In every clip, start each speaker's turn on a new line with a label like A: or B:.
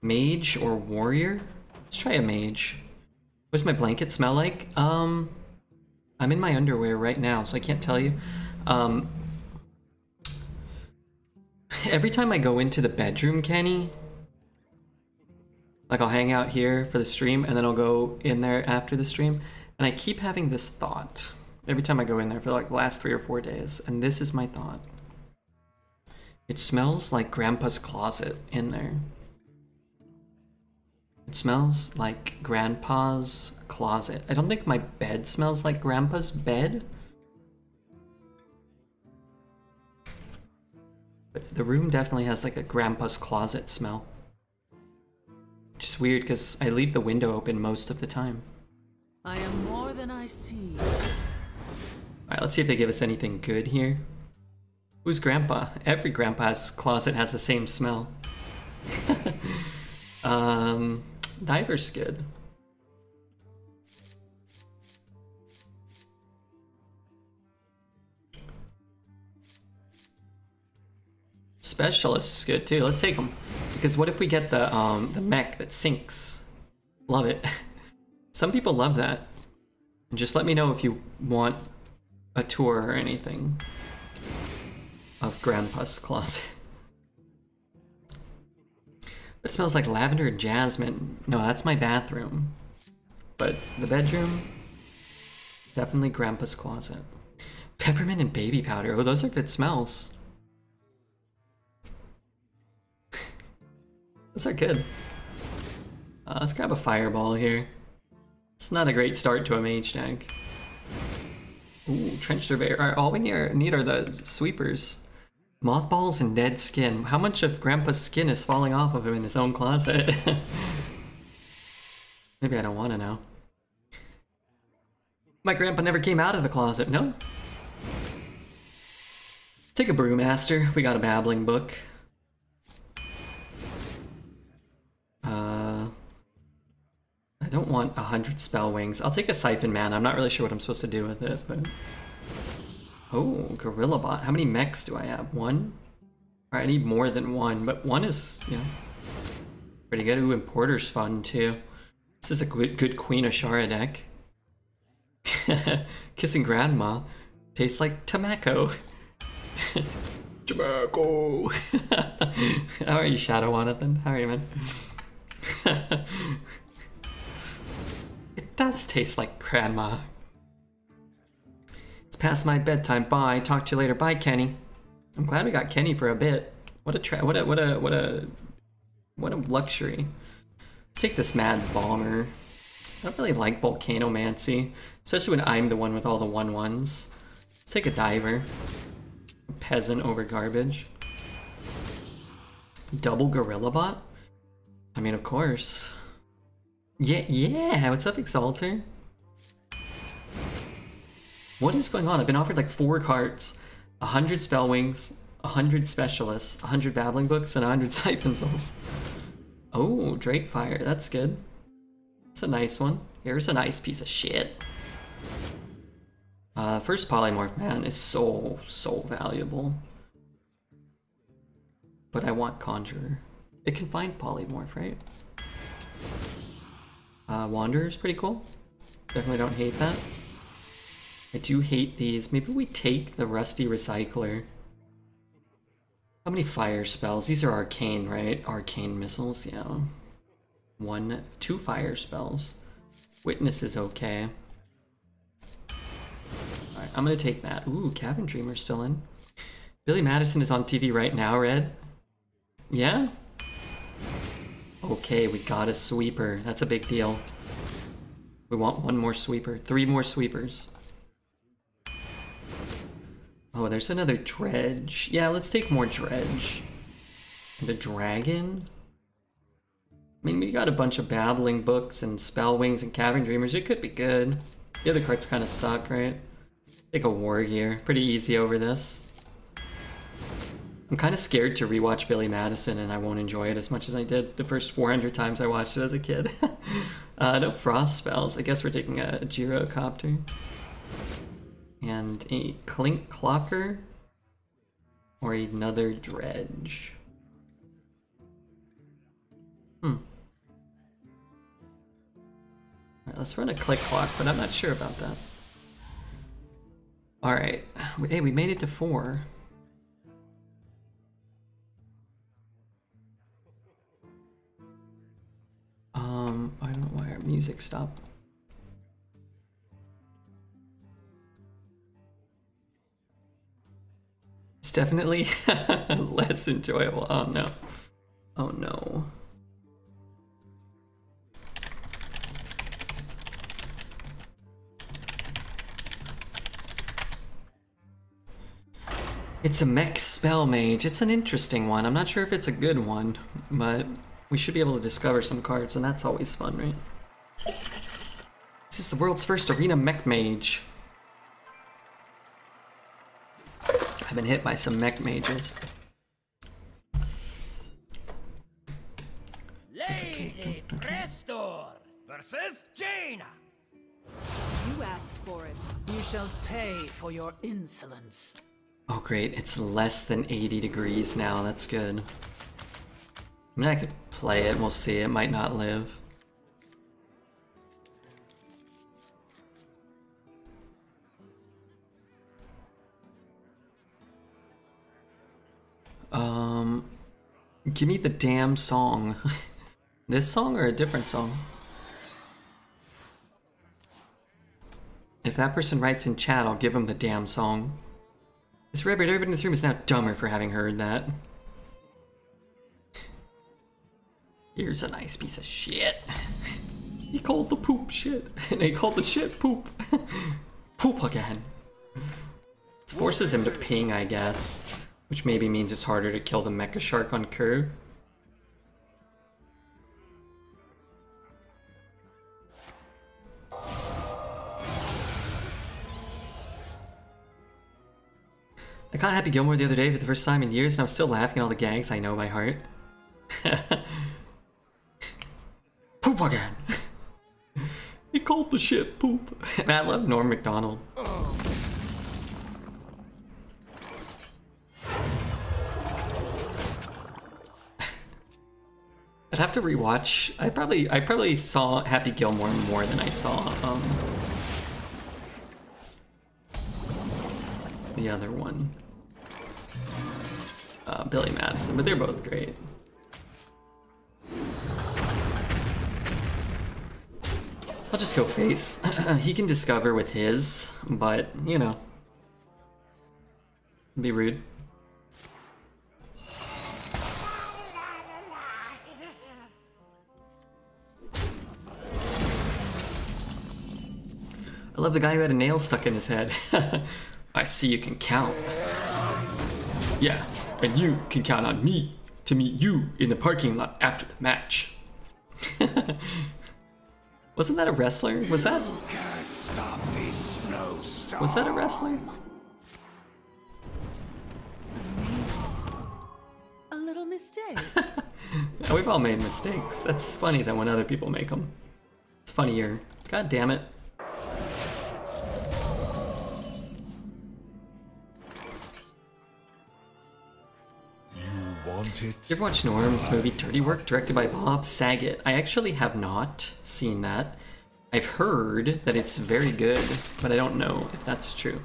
A: Mage or warrior? Let's try a mage. What does my blanket smell like? I'm in my underwear right now, so I can't tell you. Every time I go into the bedroom, Kenny, like I'll hang out here for the stream and then I'll go in there after the stream, and I keep having this thought every time I go in there for like the last 3 or 4 days, and this is my thought. It smells like Grandpa's closet in there. It smells like Grandpa's closet. I don't think my bed smells like Grandpa's bed. But the room definitely has like a Grandpa's closet smell. Which is weird because I leave the window open most of the time.
B: I am more than I see.
A: Alright, let's see if they give us anything good here. Who's Grandpa? Every Grandpa's closet has the same smell. Diver's good. Specialist is good too. Let's take them. Because what if we get the mech that sinks? Love it. Some people love that. And just let me know if you want a tour or anything of Grandpa's closet. It smells like lavender and jasmine. No, that's my bathroom. But the bedroom, definitely Grandpa's closet. Peppermint and baby powder. Oh, those are good smells. Those are good. Let's grab a fireball here. It's not a great start to a mage deck. Ooh, trench surveyor. All right, all we need are the sweepers. Mothballs and dead skin. How much of Grandpa's skin is falling off of him in his own closet? Maybe I don't want to know. My grandpa never came out of the closet. No? Take a brewmaster. We got a babbling book. I don't want 100 spell wings. I'll take a siphon man. I'm not really sure what I'm supposed to do with it, but... Oh, Gorilla Bot. How many mechs do I have? 1? Alright, I need more than 1, but 1 is, you know, pretty good. Ooh, Importer's fun, too. This is a good Queen Ashara deck. Kissing Grandma. Tastes like tobacco. Tobacco! How are you, Shadow Jonathan? How are you, man? It does taste like Grandma. It's past my bedtime. Bye. Talk to you later. Bye, Kenny. I'm glad we got Kenny for a bit. What a luxury. Let's take this Mad Bomber. I don't really like Volcanomancy, especially when I'm the one with all the 1/1s. Let's take a Diver. A peasant over garbage. Double Gorilla Bot? I mean, of course. Yeah. What's up, Exalter? What is going on? I've been offered like 4 cards, 100 spell wings, 100 specialists, 100 babbling books, and 100 siphon souls. Oh, Drakefire. That's good. That's a nice one. Here's a nice piece of shit. First Polymorph Man is so valuable. But I want Conjurer. It can find Polymorph, right? Wanderer's pretty cool. Definitely don't hate that. I do hate these. Maybe we take the Rusty Recycler. How many fire spells? These are arcane, right? Arcane missiles, yeah. 2 fire spells. Witness is okay. Alright, I'm gonna take that. Ooh, Cabin Dreamer's still in. Billy Madison is on TV right now, Red? Yeah? Okay, we got a sweeper. That's a big deal. We want 1 more sweeper. 3 more sweepers. Oh, there's another dredge. Yeah, let's take more dredge. And a dragon? I mean, we got a bunch of babbling books and spell wings and cavern dreamers. It could be good. The other cards kind of suck, right? Take a war gear. Pretty easy over this. I'm kind of scared to rewatch Billy Madison, and I won't enjoy it as much as I did the first 400 times I watched it as a kid. No frost spells. I guess we're taking a Gyrocopter. And a Clink Clocker. Or another Dredge. Let's run a click clock, but I'm not sure about that. Alright. Hey, we made it to 4. I don't know why our music stopped. It's definitely less enjoyable. Oh no. Oh no. It's a Mech spell mage. It's an interesting one. I'm not sure if it's a good one, but we should be able to discover some cards, and that's always fun, right? This is the world's first arena Mech mage. I've been hit by some Mech mages.
C: Lady Crestor versus Jaina.
B: You asked for it. You shall pay for your insolence.
A: Oh great, it's less than 80 degrees now, that's good. I mean, I could play it, we'll see, it might not live. Give me the damn song. This song or a different song? If that person writes in chat, I'll give them the damn song. This rabbit, everybody in this room is now dumber for having heard that. Here's a nice piece of shit. He called the poop shit, and he called the shit poop. Poop again. This forces him to ping, I guess, which maybe means it's harder to kill the mecha shark on curve. I caught Happy Gilmore the other day for the first time in years, and I'm still laughing at all the gags I know by heart. Poop again! He called the shit poop. Man, I love Norm Macdonald. I'd have to rewatch. I probably saw Happy Gilmore more than I saw the other one. Billy Madison, but they're both great. I'll just go face. He can discover with his, but, you know. Be rude. I love the guy who had a nail stuck in his head. I see you can count. Yeah, and you can count on me to meet you in the parking lot after the match. Wasn't that a wrestler? Was that?
C: Can't stop this snowstorm.
A: Was that a wrestler?
B: A little mistake.
A: We've all made mistakes. That's funny that when other people make them. It's funnier. God damn it. You ever watch Norm's movie Dirty Work, directed by Bob Saget? I actually have not seen that. I've heard that it's very good, but I don't know if that's true.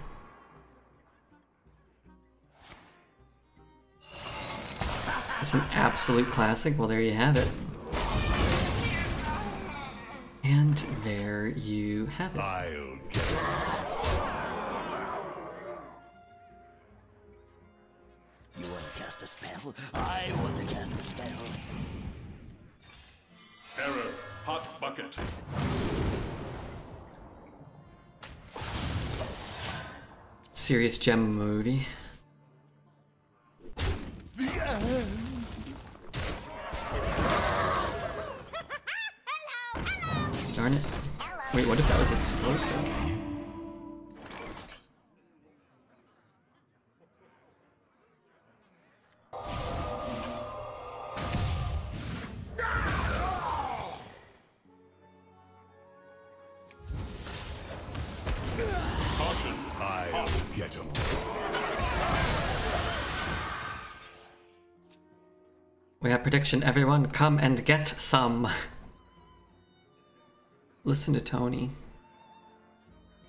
A: It's an absolute classic. Well, there you have it. And there you have it.
C: I'll get it. You want to cast a spell? I want to cast a spell.
D: Error. Hot bucket.
A: Serious gem movie.
C: The end.
A: Darn it. Wait, what if that was explosive?
D: Caution. I'll get him.
A: We have prediction, everyone. Come and get some. Listen to Tony.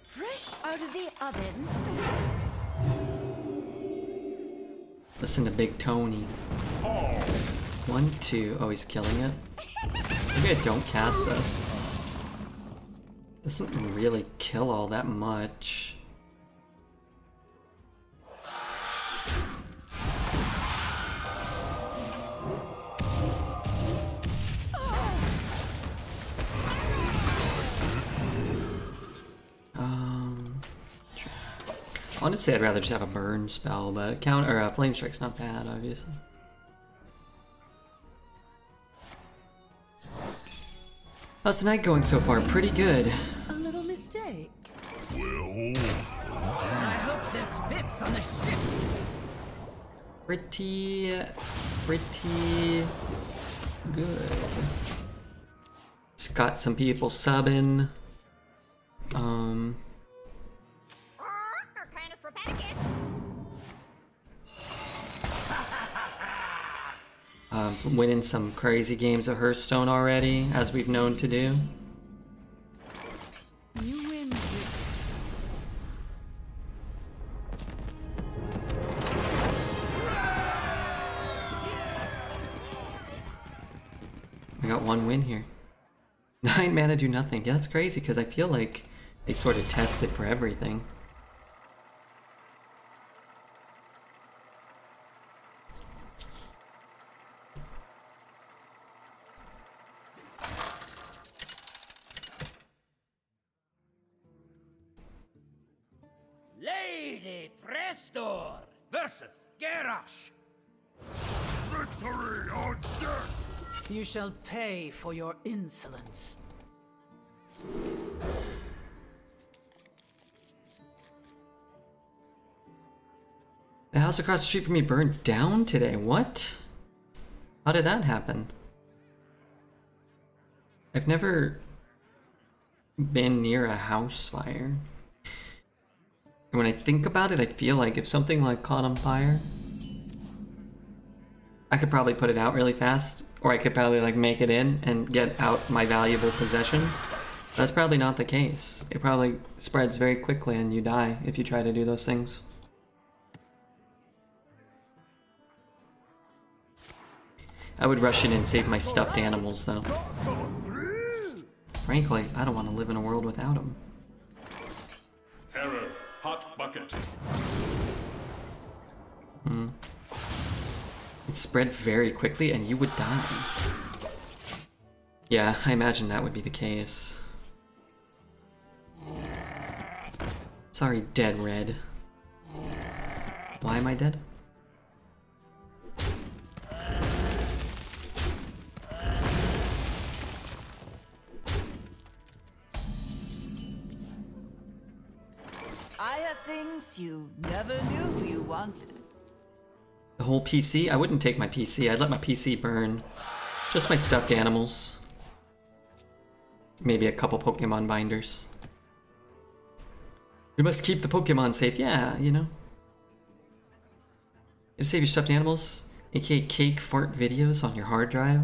E: Fresh out of the oven.
A: Listen to Big Tony. 1, 2. Oh, he's killing it. Maybe I don't cast this. Doesn't really kill all that much. Honestly, I'd rather just have a burn spell, but a flame strike's not bad, obviously. How's the night going so far? Pretty good.
B: A little mistake.
C: I hope this fits on the ship.
A: Pretty good. Just got some people subbing. Winning some crazy games of Hearthstone already, as we've known to do.
B: You win this.
A: I got 1 win here. 9 mana do nothing. Yeah, that's crazy because I feel like they sort of test it for everything.
C: Lady Prestor versus Garrosh.
D: Victory or death!
B: You shall pay for your insolence.
A: The house across the street from me burned down today. What? How did that happen? I've never been near a house fire. And when I think about it, I feel like if something like caught on fire, I could probably put it out really fast, or I could probably like make it in and get out my valuable possessions. That's probably not the case. It probably spreads very quickly and you die if you try to do those things. I would rush in and save my stuffed animals though. Frankly, I don't want to live in a world without them.
D: Error. Hot bucket.
A: It spread very quickly and you would die. Yeah, I imagine that would be the case. Sorry, dead red. Why am I dead?
E: I have things you never knew you wanted.
A: The whole PC? I wouldn't take my PC. I'd let my PC burn. Just my stuffed animals. Maybe a couple Pokemon binders. We must keep the Pokemon safe. Yeah, you know. You save your stuffed animals, aka cake fart videos on your hard drive.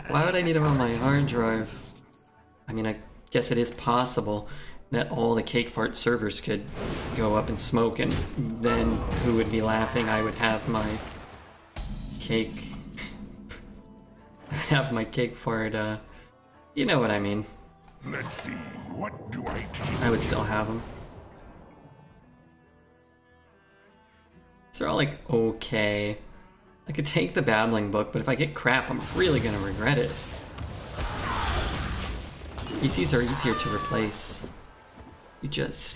A: Why would I need them on my hard drive? I mean, I guess it is possible that all the cake fart servers could go up in smoke, and then who would be laughing? I would have my cake. I'd have my cake fart, you know what I mean.
D: Let's see, what do I take?
A: I would still have them. They're all like, okay. I could take the babbling book, but if I get crap, I'm really gonna regret it. PCs are easier to replace.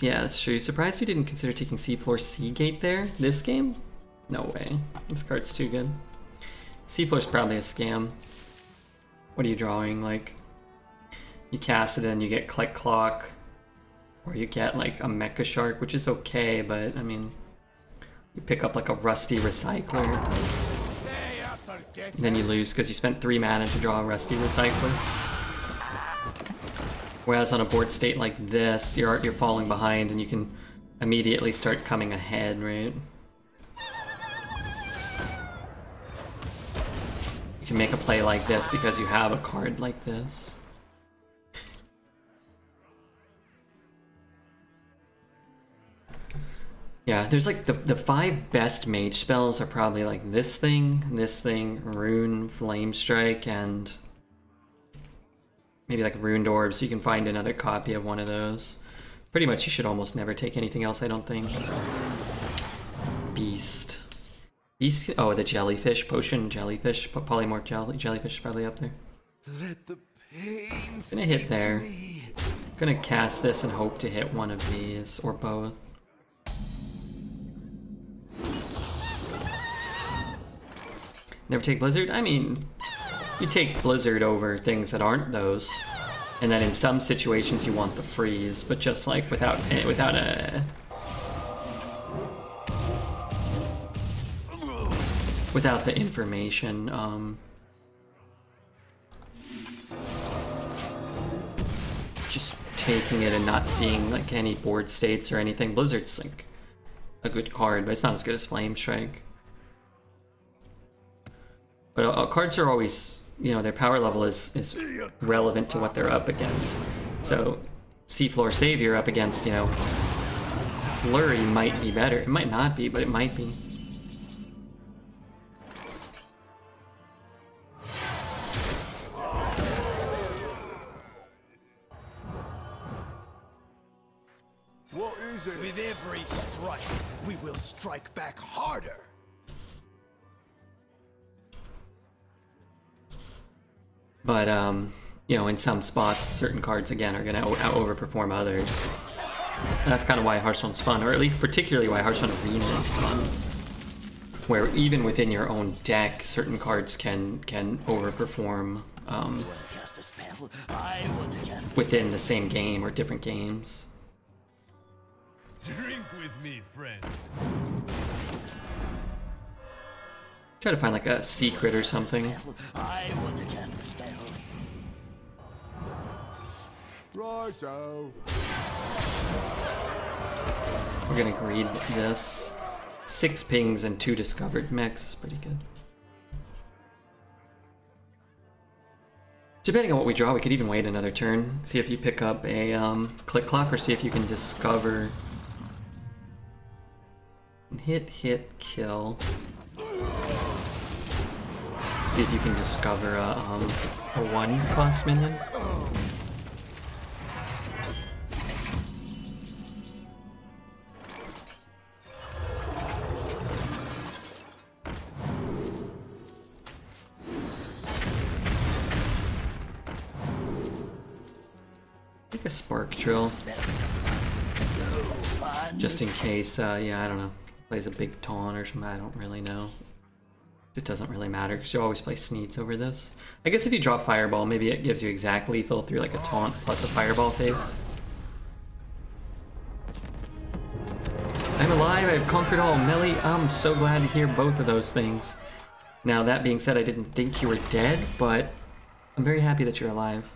A: Yeah, that's true. Surprised you didn't consider taking Seafloor Seagate there? This game? No way. This card's too good. Seafloor's probably a scam. What are you drawing? Like, you cast it and you get Click Clock. Or you get like a Mecha Shark, which is okay, but I mean, you pick up like a Rusty Recycler. And then you lose because you spent 3 mana to draw a Rusty Recycler. Whereas on a board state like this, you're falling behind and you can immediately start coming ahead, right? You can make a play like this because you have a card like this. Yeah, there's like the 5 best mage spells are probably like this thing, Rune, Flame Strike, and maybe like Runed Orb, so you can find another copy of one of those. Pretty much you should almost never take anything else, I don't think. Beast. Beast, oh, the jellyfish, potion jellyfish, polymorph jellyfish is probably up there.
C: Let the pain
A: Gonna hit there. Gonna cast this and hope to hit one of these, or both. Never take Blizzard? I mean, you take Blizzard over things that aren't those. And then in some situations you want the freeze, but just like without the information, just taking it and not seeing like any board states or anything. Blizzard's like a good card, but it's not as good as Flame Strike. But cards are always, you know, their power level is relevant to what they're up against. So Seafloor Savior up against, you know, Flurry might be better. It might not be, but it might be.
C: What is it? With every strike, we will strike back harder.
A: But, you know, in some spots, certain cards, again, are going to overperform others. And that's kind of why Hearthstone's fun, or at least particularly why Hearthstone Arena is fun. Where even within your own deck, certain cards can overperform within the same game or different games.
C: Drink with me, friend.
A: Try to find like a secret or something.
C: I want to cast a spell.
D: Righto.
A: We're gonna greed this. 6 pings and 2 discovered mechs is pretty good. Depending on what we draw, we could even wait another turn. See if you pick up a click clock, or see if you can discover. Hit, kill. See if you can discover a 1-cost minion. I think a Spark Drill. Just in case, yeah, I don't know. Plays a big taunt or something, I don't really know. It doesn't really matter because you always play Sneeds over this. I guess if you draw Fireball, maybe it gives you exact lethal through like a taunt plus a Fireball face. I'm alive, I've conquered all. Melly, I'm so glad to hear both of those things. Now that being said, I didn't think you were dead, but I'm very happy that you're alive.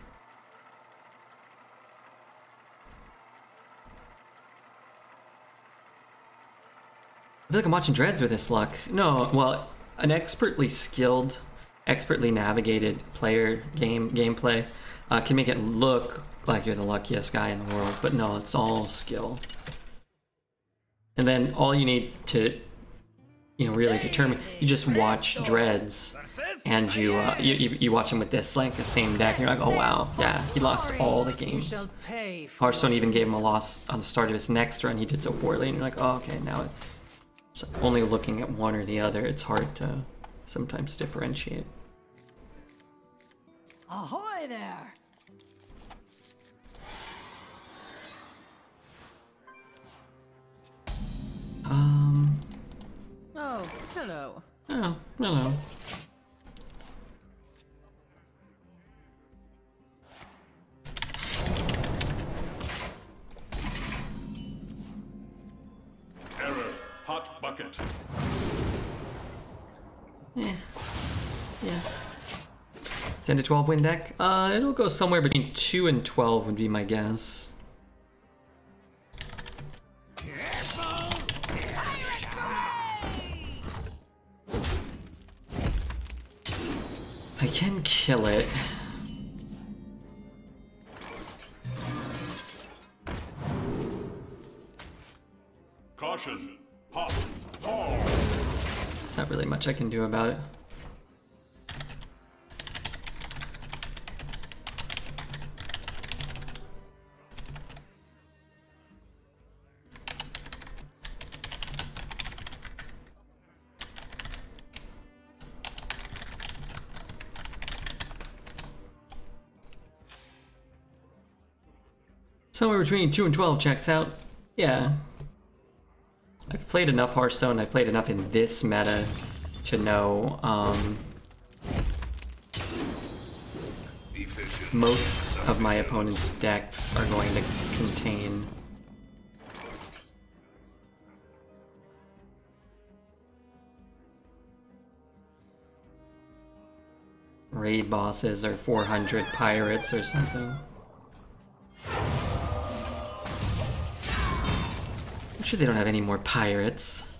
A: I feel like I'm watching Dreads with this luck. No, well, an expertly skilled, expertly navigated player gameplay can make it look like you're the luckiest guy in the world, but no, it's all skill. And then all you need to, you know, really determine, you just watch Dreads, and you watch him with this like the same deck, and you're like, oh wow, yeah, he lost all the games. Hearthstone even gave him a loss on the start of his next run. He did so poorly, and you're like, oh okay, now it's only looking at one or the other. It's hard to sometimes differentiate.
E: Ahoy there!
B: Oh, hello.
A: Oh, hello.
D: Error. Hot bucket.
A: Yeah. 10 to 12 win deck? It'll go somewhere between 2 and 12 would be my guess. I can kill it.
D: Caution. Hot. Fall.
A: There's not really much I can do about it. Somewhere between 2 and 12 checks out. Yeah. I've played enough Hearthstone, I've played enough in this meta to know most of my opponent's decks are going to contain raid bosses or 400 pirates or something. I'm sure they don't have any more pirates.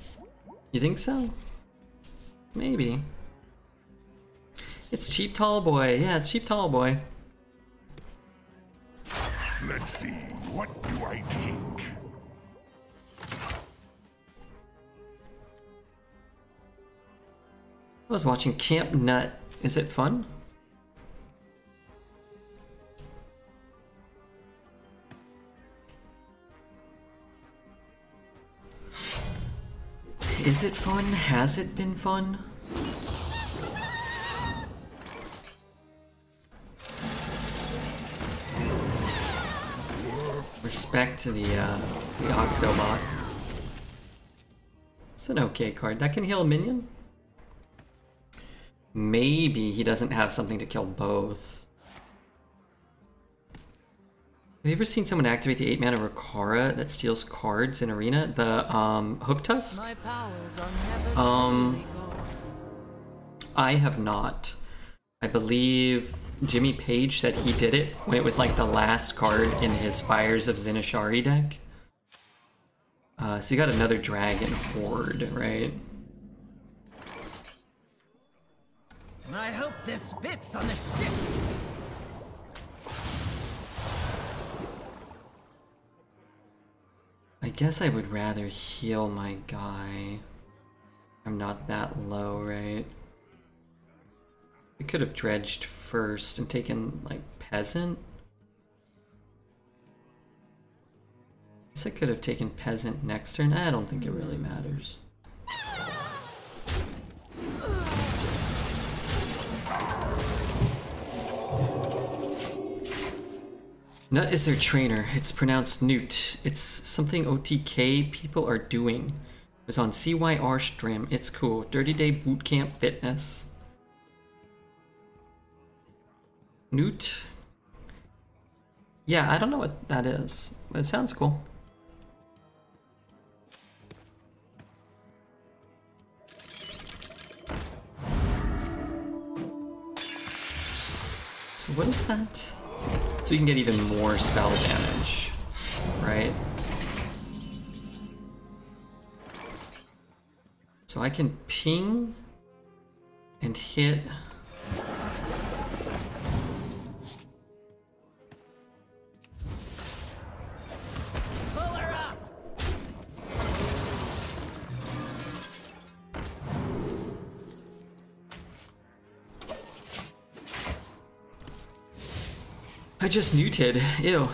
A: You think so? Maybe. It's cheap tall boy. Yeah, it's cheap tall boy.
F: Let's see, what do I take?
A: I was watching Camp Nut. Is it fun? Is it fun? Has it been fun? Respect to the Octobot. It's an okay card. That can heal a minion? Maybe he doesn't have something to kill both. Have you ever seen someone activate the 8-mana Rakara that steals cards in Arena? The Hook Tusk?
B: My powers are never truly gone.
A: I have not. I believe Jimmy Page said he did it when it was like the last card in his Fires of Zinashari deck. So you got another Dragon Horde, right?
B: I hope this fits on the ship.
A: I guess I would rather heal my guy. I'm not that low, right? I could have dredged first and taken, like, Peasant. I guess I could have taken Peasant next turn. I don't think it really matters. Nut is their trainer. It's pronounced Newt. It's something OTK people are doing. It was on CYR stream. It's cool. Dirty Day Bootcamp Fitness. Newt? Yeah, I don't know what that is, but it sounds cool. So what is that? So you can get even more spell damage, right? So I can ping and hit.
B: Pull her up.
A: I just neuted. Ew.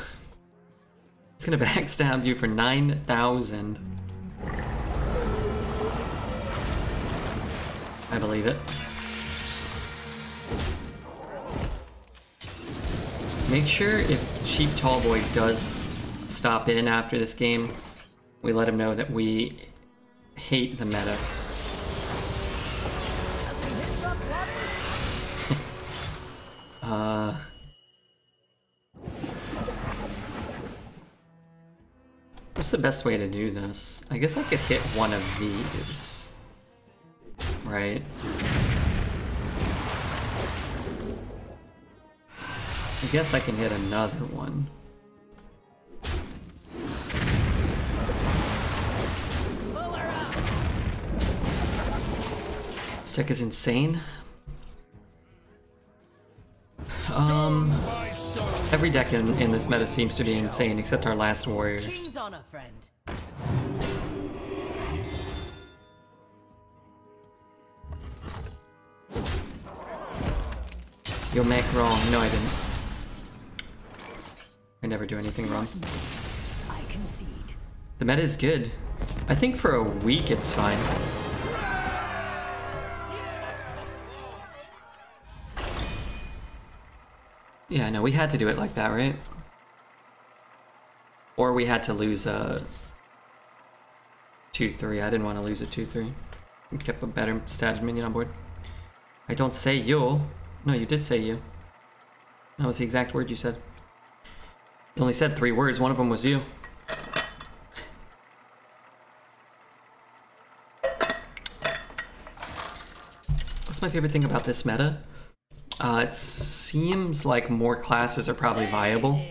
A: It's gonna backstab you for 9,000. I believe it. Make sure if Cheap Tall Boy does stop in after this game, we let him know that we hate the meta. What's the best way to do this? I guess I could hit one of these. Right? I guess I can hit another one. This deck is insane. Every deck in this meta seems to be insane, except our last warriors.
E: King's honor, friend.
A: Yo, Mech, wrong. No, I didn't. I never do anything wrong.
E: I concede.
A: The meta is good. I think for a week it's fine. Yeah, no, we had to do it like that, right? Or we had to lose a 2-3. I didn't want to lose a 2-3. We kept a better status minion on board. I don't say you. No, you did say you. That was the exact word you said. You only said 3 words. One of them was you. What's my favorite thing about this meta? It seems like more classes are probably viable.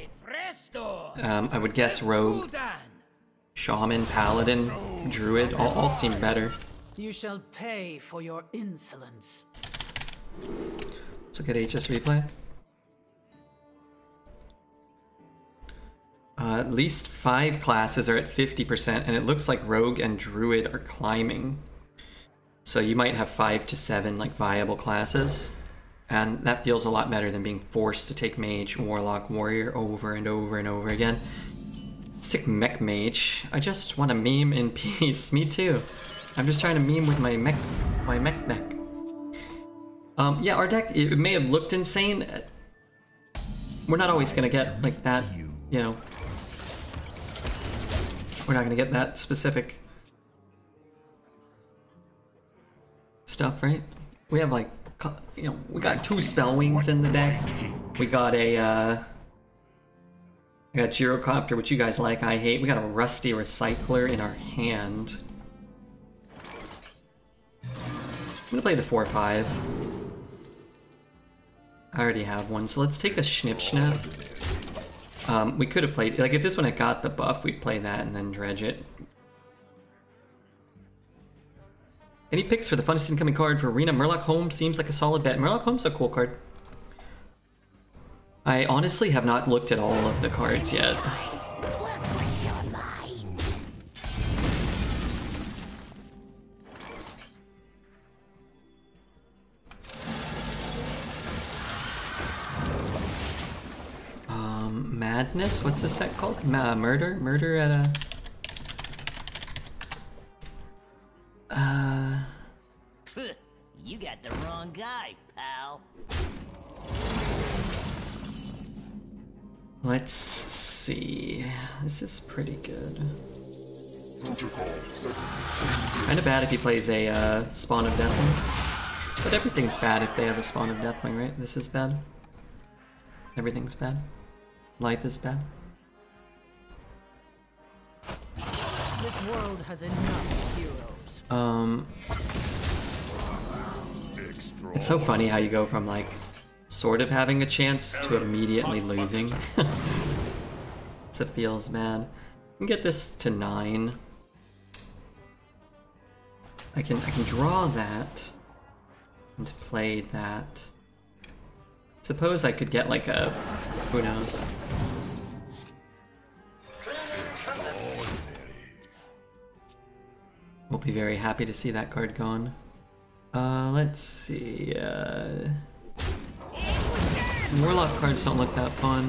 A: I would guess Rogue, Shaman, Paladin, Druid, all seem better.
B: You shall pay for your insolence.
A: Let's look at HS replay. At least 5 classes are at 50%, and it looks like Rogue and Druid are climbing. So you might have 5 to 7 like viable classes. And that feels a lot better than being forced to take Mage, Warlock, Warrior over and over and over again. Sick Mech Mage. I just want to meme in peace. Me too. I'm just trying to meme with my Mech deck. Yeah, our deck, it may have looked insane. We're not always gonna get like that, you know. We're not gonna get that specific stuff, right? We have like, you know, we got 2 spell wings in the deck. We got a, we got Gyrocopter, which you guys like, I hate. We got a Rusty Recycler in our hand. I'm gonna play the 4-5. I already have one, so let's take a Snip Snap. We could have played, like if this one had got the buff, we'd play that and then dredge it. Any picks for the funnest incoming card for Arena? Murloc Holmes seems like a solid bet. Murloc Holmes is a cool card. I honestly have not looked at all of the cards yet. Madness? What's this set called? Murder? Murder at a...
G: You got the wrong guy, pal.
A: Let's see. This is pretty good. Kind of bad if he plays a Spawn of Deathwing. But everything's bad if they have a Spawn of Deathwing, right? This is bad. Everything's bad. Life is bad.
B: This world has enough heroes.
A: It's so funny how you go from like sort of having a chance to immediately losing. It feels bad. I can get this to 9. I can draw that and play that. Suppose I could get like a, who knows. We'll be very happy to see that card gone. Let's see, Warlock cards don't look that fun.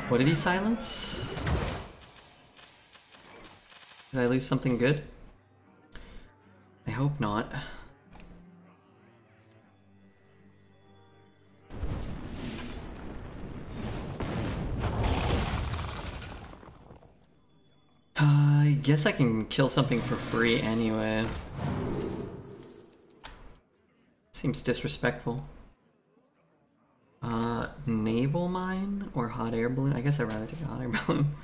A: What did he silence? Did I lose something good? I hope not. I guess I can kill something for free anyway. Seems disrespectful. Naval mine or hot air balloon? I guess I'd rather take a hot air balloon.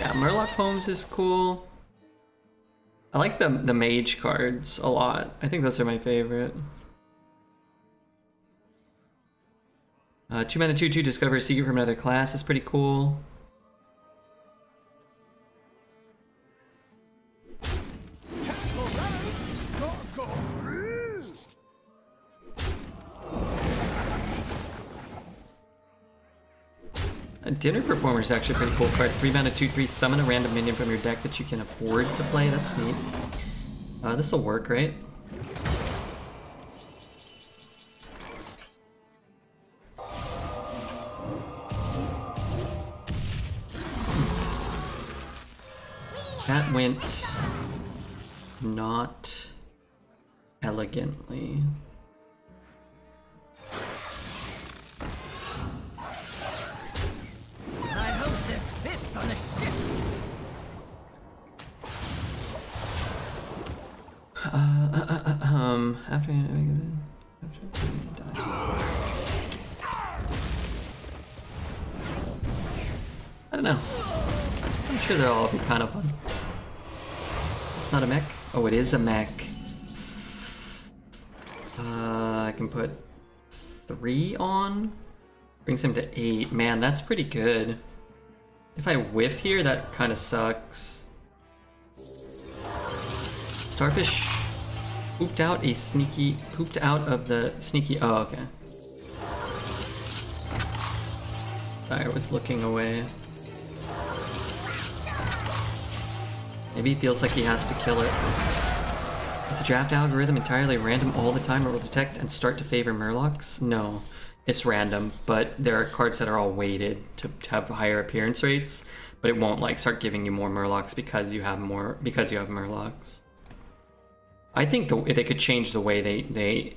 A: Yeah, Murloc Holmes is cool. I like the Mage cards a lot. I think those are my favorite. 2 mana 2/2 discover a secret from another class is pretty cool. A Dinner Performer is actually a pretty cool card. 3 mana, 2/3, summon a random minion from your deck that you can afford to play. That's neat. This will work, right? That went not elegantly.
G: I hope this fits on a ship.
A: After you die. I don't know. I'm sure they'll all be kind of fun. It's not a mech? Oh, it is a mech. I can put 3 on. Brings him to 8. Man, that's pretty good. If I whiff here, that kind of sucks. Starfish pooped out of the sneaky. Oh, okay. I was looking away. Maybe he feels like he has to kill it. Is the draft algorithm entirely random all the time, or will detect and start to favor Murlocs? No, it's random, but there are cards that are all weighted to have higher appearance rates, but it won't like start giving you more Murlocs because you have Murlocs. I think they could change the way they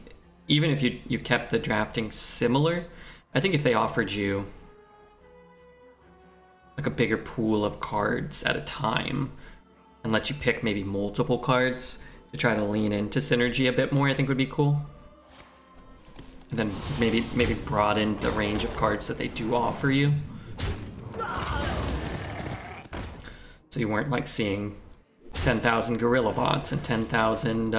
A: even if you kept the drafting similar, I think if they offered you like a bigger pool of cards at a time and let you pick maybe multiple cards to try to lean into synergy a bit more, I think would be cool. And then maybe broaden the range of cards that they do offer you. So you weren't like seeing 10,000 Gorilla Bots and 10,000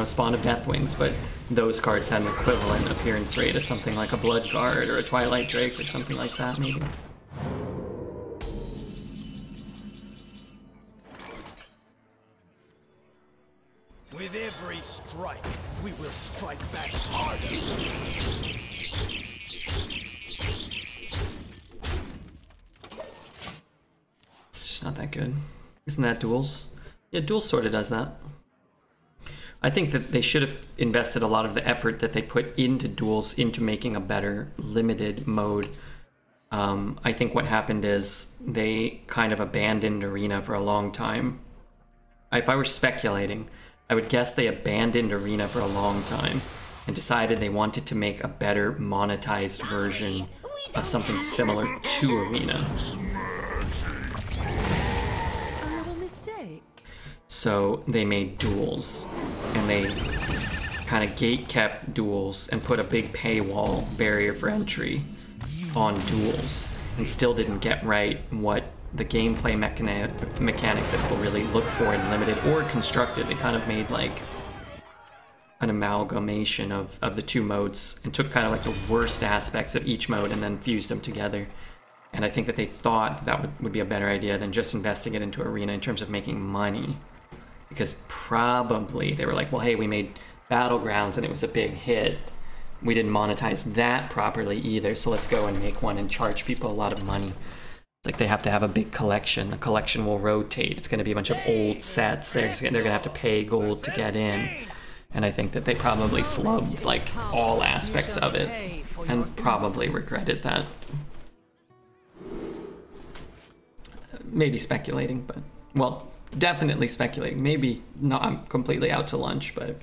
A: Spawn of Deathwings, but those cards had an equivalent appearance rate as something like a Blood Guard or a Twilight Drake or something like that maybe.
C: With every strike, we will strike back harder.
A: It's just not that good. Isn't that Duels? Yeah, Duels sort of does that. I think that they should have invested a lot of the effort that they put into Duels into making a better limited mode. I think what happened is they kind of abandoned Arena for a long time. If I were speculating, I would guess they abandoned Arena for a long time and decided they wanted to make a better monetized version of something similar to Arena.
B: A little mistake.
A: So they made Duels, and they kind of gate-kept Duels and put a big paywall barrier for entry on Duels, and still didn't get right what the gameplay mechanics that people really look for in Limited or Constructed. They kind of made like an amalgamation of the two modes and took kind of like the worst aspects of each mode and then fused them together. And I think that they thought that would be a better idea than just investing it into Arena in terms of making money. Because probably they were like, well, hey, we made Battlegrounds and it was a big hit. We didn't monetize that properly either, so let's go and make one and charge people a lot of money. It's like they have to have a big collection. The collection will rotate. It's going to be a bunch of old sets. They're going to have to pay gold to get in. And I think that they probably flubbed like all aspects of it and probably regretted that. Maybe speculating, but, well, definitely speculating. Maybe not, I'm completely out to lunch, but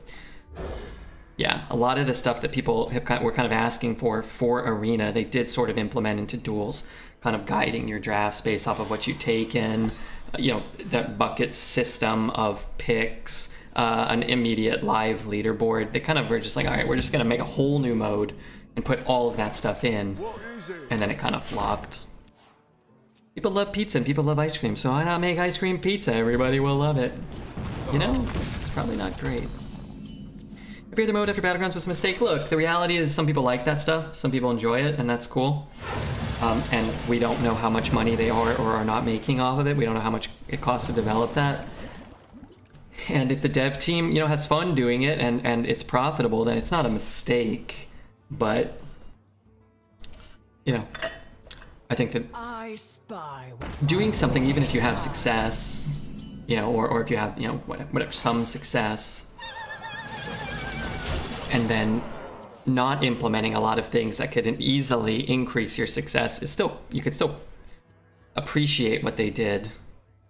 A: yeah, a lot of the stuff that people were kind of asking for Arena, they did sort of implement into Duels, kind of guiding your drafts based off of what you take in, the bucket system of picks, an immediate live leaderboard. They kind of were just like, all right, we're just going to make a whole new mode and put all of that stuff in, and then it kind of flopped. People love pizza and people love ice cream, so why not make ice cream pizza? Everybody will love it. It's probably not great. Every other mode after Battlegrounds was a mistake. Look, the reality is some people like that stuff, some people enjoy it, and that's cool. And we don't know how much money they are or are not making off of it. We don't know how much it costs to develop that. And if the dev team, has fun doing it and it's profitable, then it's not a mistake. But, I think that
B: I spy.
A: doing something, even if you have success, you know, or if you have, you know, whatever, some success, and then not implementing a lot of things that could easily increase your success is still, you could still appreciate what they did,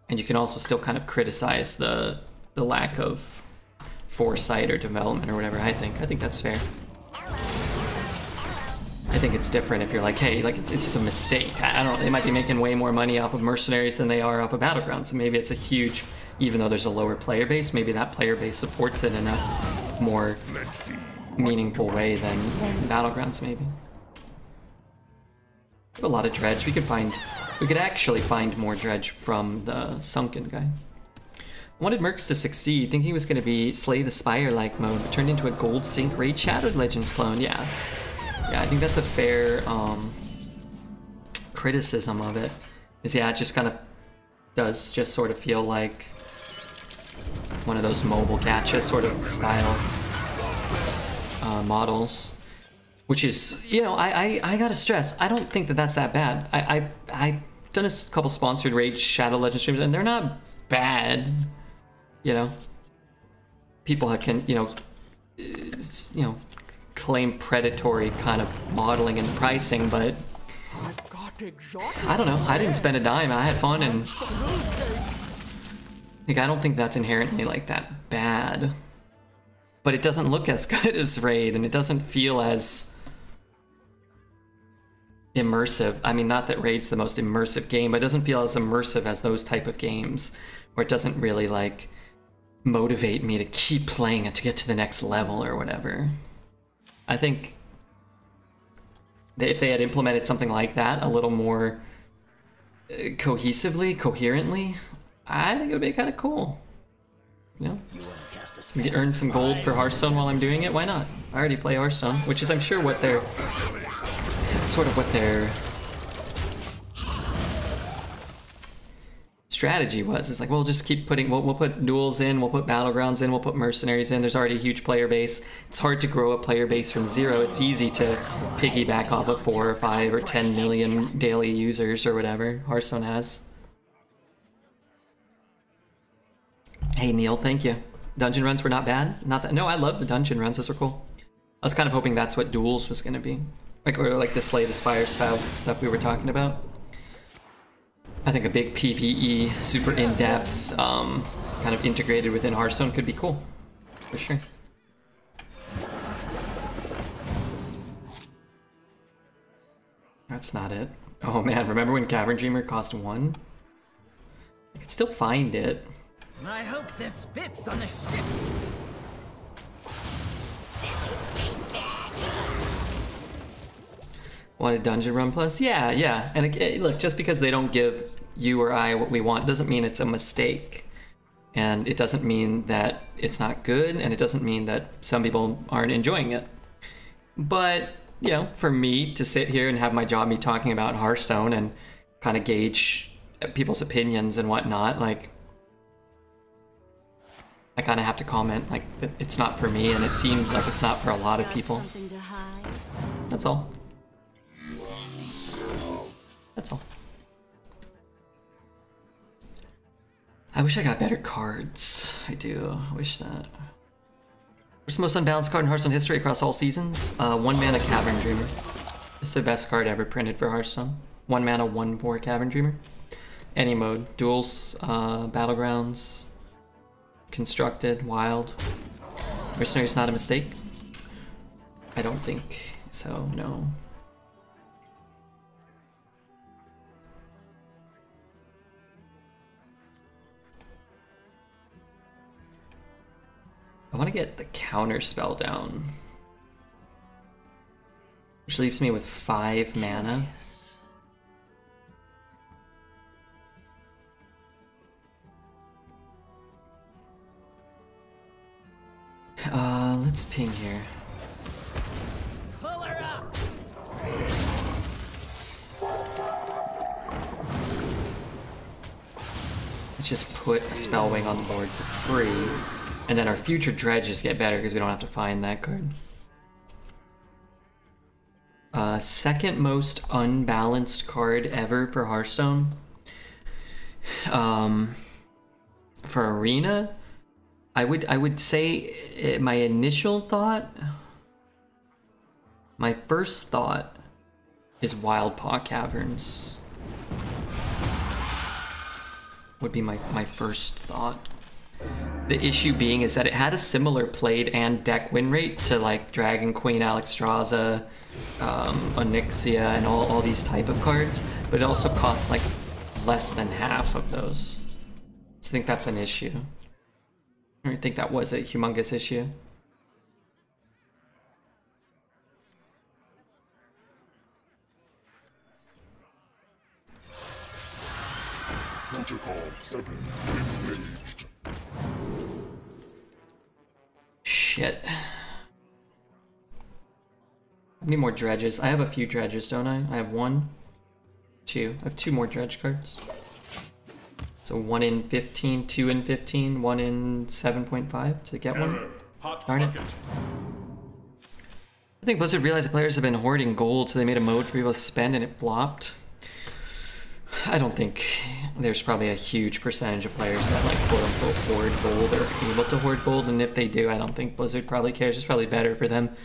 A: and you can also still kind of criticize the lack of foresight or development or whatever. I think that's fair. I think it's different if you're like, hey, like it's just a mistake. I don't know, they might be making way more money off of mercenaries than they are off of battlegrounds. And maybe it's a huge, even though there's a lower player base, maybe that player base supports it in a more meaningful way than battlegrounds maybe. A lot of dredge. We could actually find more dredge from the sunken guy. I wanted Mercs to succeed, thinking it was going to be Slay the Spire-like mode, but turned into a Gold Sync Raid Shadowed Legends clone. Yeah, I think that's a fair criticism of it. Is yeah, it just kind of does just sort of feel like one of those mobile gacha sort of style models, which is, you know, I gotta stress, I don't think that that's that bad. I've done a couple sponsored Raid Shadow Legends streams, and they're not bad. You know, people can, you know, claim predatory kind of modeling and pricing, but I don't know. I didn't spend a dime. I had fun, and like I don't think that's inherently like that bad. But it doesn't look as good as Raid, and it doesn't feel as immersive. I mean, not that Raid's the most immersive game, but it doesn't feel as immersive as those type of games, where it doesn't really like motivate me to keep playing it to get to the next level or whatever. I think that if they had implemented something like that a little more coherently, I think it would be kind of cool. You know? You earn some gold for Hearthstone while I'm doing it, why not? I already play Hearthstone, which is I'm sure what they're strategy was. It's like, we'll just keep putting, we'll put duels in, we'll put battlegrounds in, we'll put mercenaries in. There's already a huge player base. It's hard to grow a player base from zero. It's easy to piggyback off of 4 or 5 or 10 million daily users or whatever Hearthstone has. Hey Neil, thank you. Dungeon runs were not bad. Not that, no, I love the dungeon runs. Those are cool. I was kind of hoping that's what duels was gonna be, like, or like the Slay the Spire style stuff we were talking about. I think a big PvE, super in-depth, kind of integrated within Hearthstone could be cool, for sure. That's not it. Oh man, remember when Cavern Dreamer cost 1? I could still find it.
G: I hope this fits on the ship.
A: Wanted Dungeon Run Plus? Yeah. And look, just because they don't give you or I what we want doesn't mean it's a mistake. And it doesn't mean that it's not good, and it doesn't mean that some people aren't enjoying it. But, you know, for me to sit here and have my job be talking about Hearthstone and kind of gauge people's opinions and whatnot, like, I kind of have to comment, like, that it's not for me, and it seems like it's not for a lot of people. That's all. That's all. I wish I got better cards. I do. I wish that. What's the most unbalanced card in Hearthstone history across all seasons? 1 mana Cavern Dreamer. It's the best card ever printed for Hearthstone. 1 mana, 1/4 Cavern Dreamer. Any mode. Duels, battlegrounds, constructed, wild. Mercenary's not a mistake? I don't think so, no. I want to get the counter spell down, which leaves me with 5 mana. Let's ping here.
G: Pull her up.
A: Let's just put a Spellwing on the board for free. And then our future dredges get better because we don't have to find that card. second most unbalanced card ever for Hearthstone. For Arena, I would say my initial thought, my first thought is Wild Paw Caverns. Would be my first thought. The issue being is that it had a similar played and deck win rate to like Dragon Queen, Alexstrasza, Onyxia, and all these type of cards, but it also costs like less than half of those. So I think that's an issue. I think that was a humongous issue.
F: Protocol 7 engaged.
A: Shit. I need more dredges. I have a few dredges, don't I? I have 1, 2. I have 2 more dredge cards. So 1 in 15, 2 in 15, 1 in 7.5 to get one. Darn it. I think Blizzard realized the players have been hoarding gold, so they made a mode for people to spend and it flopped. I don't think there's probably a huge percentage of players that like quote unquote hoard gold or are able to hoard gold, and if they do, I don't think Blizzard probably cares. It's probably better for them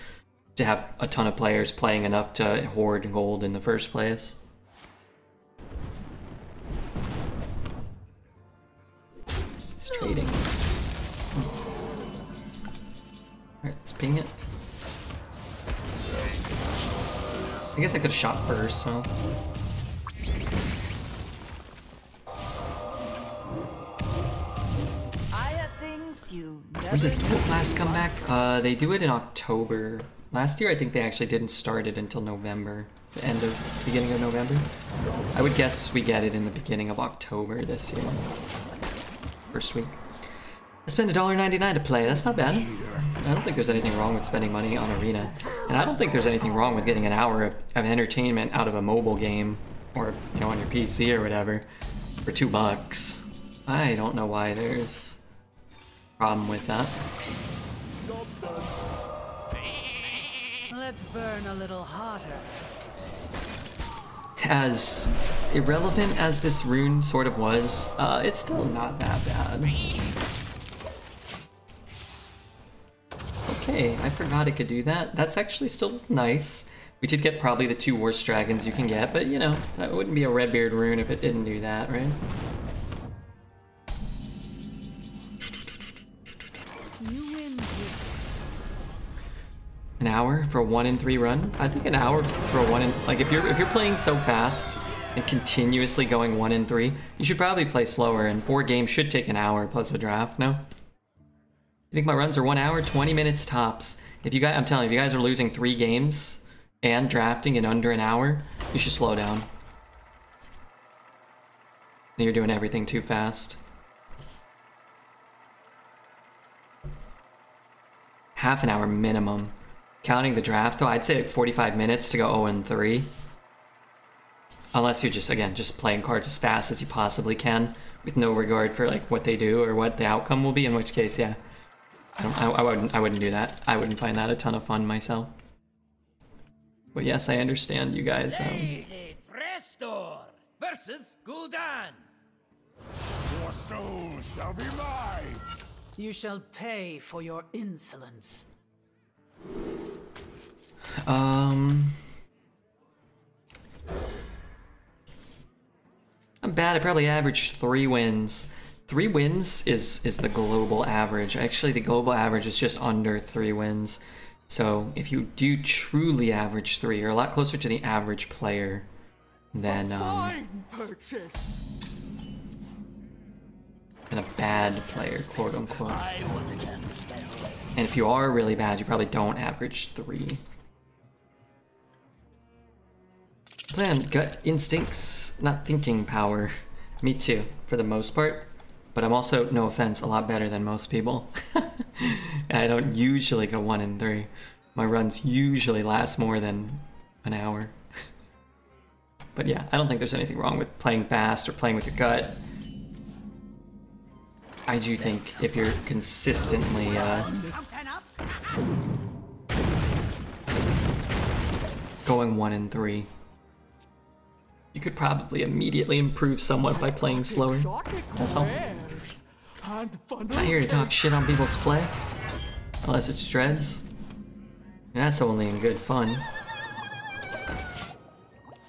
A: to have a ton of players playing enough to hoard gold in the first place. It's trading. Alright, let's ping it. I guess I could have shot first, so. When does Dual Class come back? They do it in October. Last year, I think they actually didn't start it until November. The beginning of November. I would guess we get it in the beginning of October this year. First week. I spent $1.99 to play. That's not bad. I don't think there's anything wrong with spending money on Arena. And I don't think there's anything wrong with getting an hour of entertainment out of a mobile game or, you know, on your PC or whatever for $2. I don't know why there's a problem with that.
B: Let's burn a little hotter.
A: As irrelevant as this rune sort of was, it's still not that bad. Okay, I forgot it could do that. That's actually still nice. We did get probably the 2 worst dragons you can get, but you know, that wouldn't be a Redbeard rune if it didn't do that, right?
B: You win.
A: An hour for a 1 in 3 run? I think an hour for a 1 in, like if you're playing so fast and continuously going 1 in 3, you should probably play slower, and 4 games should take an hour plus a draft, no? I think my runs are 1 hour, 20 minutes tops. If you guys, I'm telling you, if you guys are losing 3 games and drafting in under an hour, you should slow down. You're doing everything too fast. Half an hour minimum. Counting the draft though, I'd say like 45 minutes to go 0 and 3. Unless you're just, again, just playing cards as fast as you possibly can with no regard for like what they do or what the outcome will be, in which case, yeah. I wouldn't do that. I wouldn't find that a ton of fun myself. But yes, I understand you guys.
C: Prestor versus Gul'dan.
F: Your soul shall be mine.
B: You shall pay for your insolence. I'm bad. I probably averaged 3 wins. 3 wins is the global average. Actually, the global average is just under 3 wins. So if you do truly average 3, you're a lot closer to the average player than a bad player, quote unquote. And if you are really bad, you probably don't average 3. Plan, gut instincts, not thinking power. Me too, for the most part. But I'm also, no offense, a lot better than most people. I don't usually go 1 in 3. My runs usually last more than an hour. But yeah, I don't think there's anything wrong with playing fast or playing with your gut. I do think if you're consistently
A: going 1 and 3. You could probably immediately improve somewhat by playing slower. That's all. Not here to talk shit on people's play. Unless it's dreads. That's only in good fun.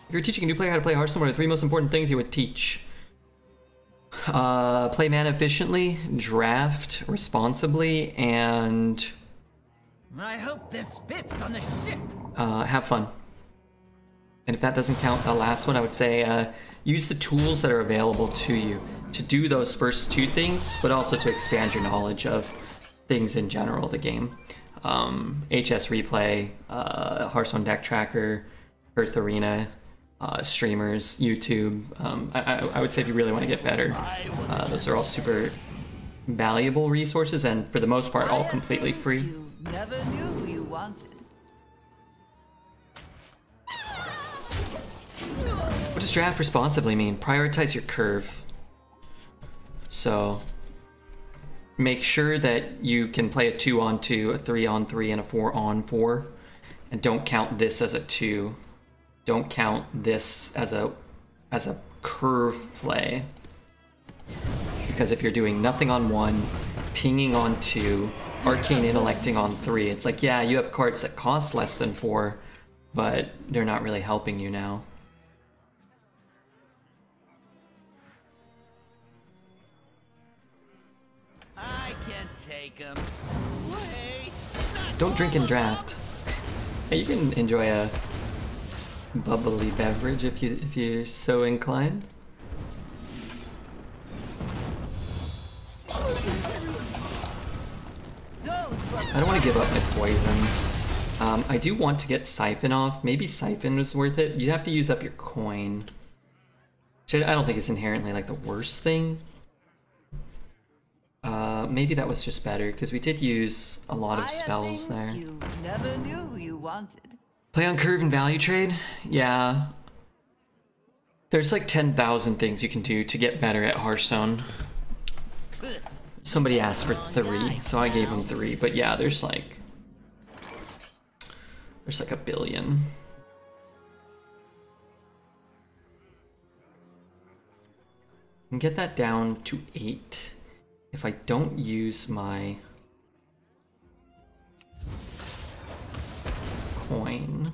A: If you're teaching a new player how to play Hearthstone, what are the 3 most important things you would teach? Play mana efficiently, draft responsibly, and...
G: I hope this fits on the ship.
A: Have fun. And if that doesn't count, the last one, I would say use the tools that are available to you to do those first 2 things, but also to expand your knowledge of things in general, the game. HS Replay, Hearthstone Deck Tracker, Earth Arena, streamers, YouTube. I would say if you really want to get better, those are all super valuable resources, and for the most part, all completely free.
E: You never knew you wanted.
A: What does draft responsibly mean? Prioritize your curve. So make sure that you can play a 2-on-2, a 3-on-3, and a 4-on-4, and don't count this as a 2. Don't count this as a curve play, because if you're doing nothing on 1, pinging on 2, arcane intellecting on 3, it's like, yeah, you have cards that cost less than 4, but they're not really helping you now.
G: I can take him. Wait.
A: Don't drink and draft. Hey, you can enjoy a bubbly beverage if you're so inclined. I don't want to give up my poison. I do want to get Siphon off. Maybe Siphon was worth it. You'd have to use up your coin. Which I don't think is inherently like the worst thing. Maybe that was just better, because we did use a lot of spells there.
E: You never knew you wanted.
A: Play on curve and value trade? Yeah. There's like 10,000 things you can do to get better at Hearthstone. Somebody asked for 3, so I gave him 3. But yeah, there's like a billion. And get that down to 8 if I don't use my coin.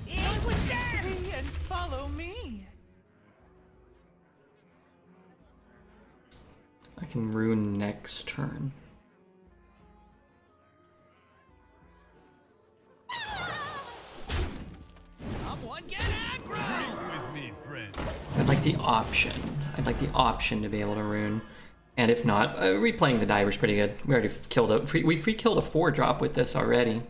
G: It was daddy and follow me.
A: I can rune next turn.
G: Someone get aggro.
C: With me, friend.
A: I'd like the option. I'd like the option to be able to rune. And if not, replaying the diver's pretty good. We already killed we free-killed a 4-drop with this already.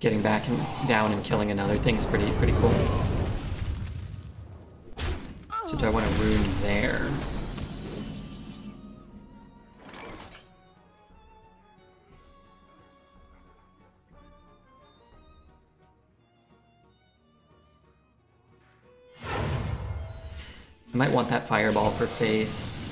A: Getting back and down and killing another thing's pretty cool. So do I want to rune there? I might want that fireball for face.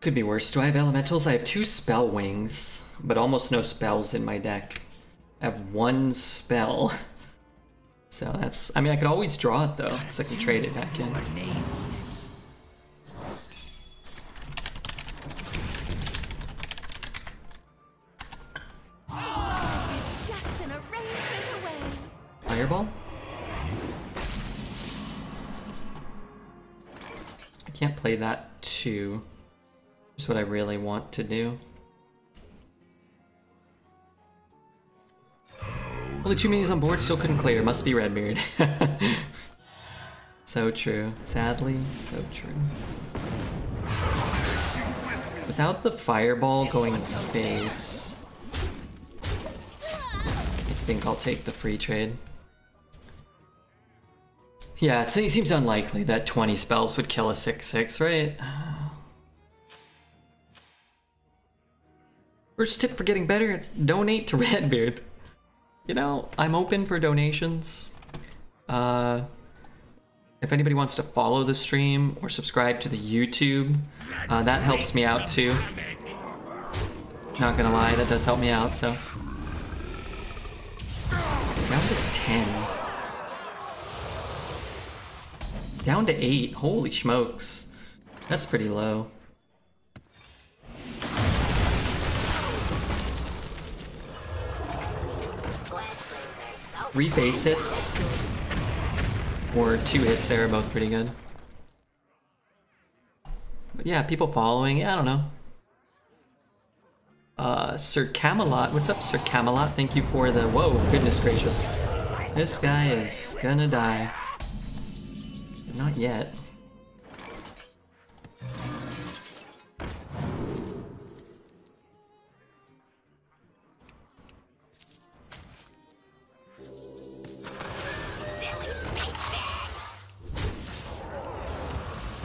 A: Could be worse. Do I have elementals? I have 2 spell wings, but almost no spells in my deck. I have 1 spell. So that's, I mean, I could always draw it though, because I can trade it back in.
H: It's just an arrangement away.
A: Fireball? I can't play that too. That's what I really want to do. Only 2 minis on board, still couldn't clear. Must be Redbeard. So true. Sadly, so true. Without the fireball going face, I think I'll take the free trade. Yeah, it seems unlikely that 20 spells would kill a 6/6, right? First tip for getting better, donate to Redbeard. You know, I'm open for donations. If anybody wants to follow the stream or subscribe to the YouTube, that helps me out too. Not gonna lie, that does help me out, so. Down to 10. Down to 8, holy smokes. That's pretty low. 3 base hits, or 2 hits there are both pretty good. But yeah, people following, yeah, I don't know. Sir Camelot, what's up, Sir Camelot? Thank you for the, whoa, goodness gracious. This guy is gonna die. Not yet.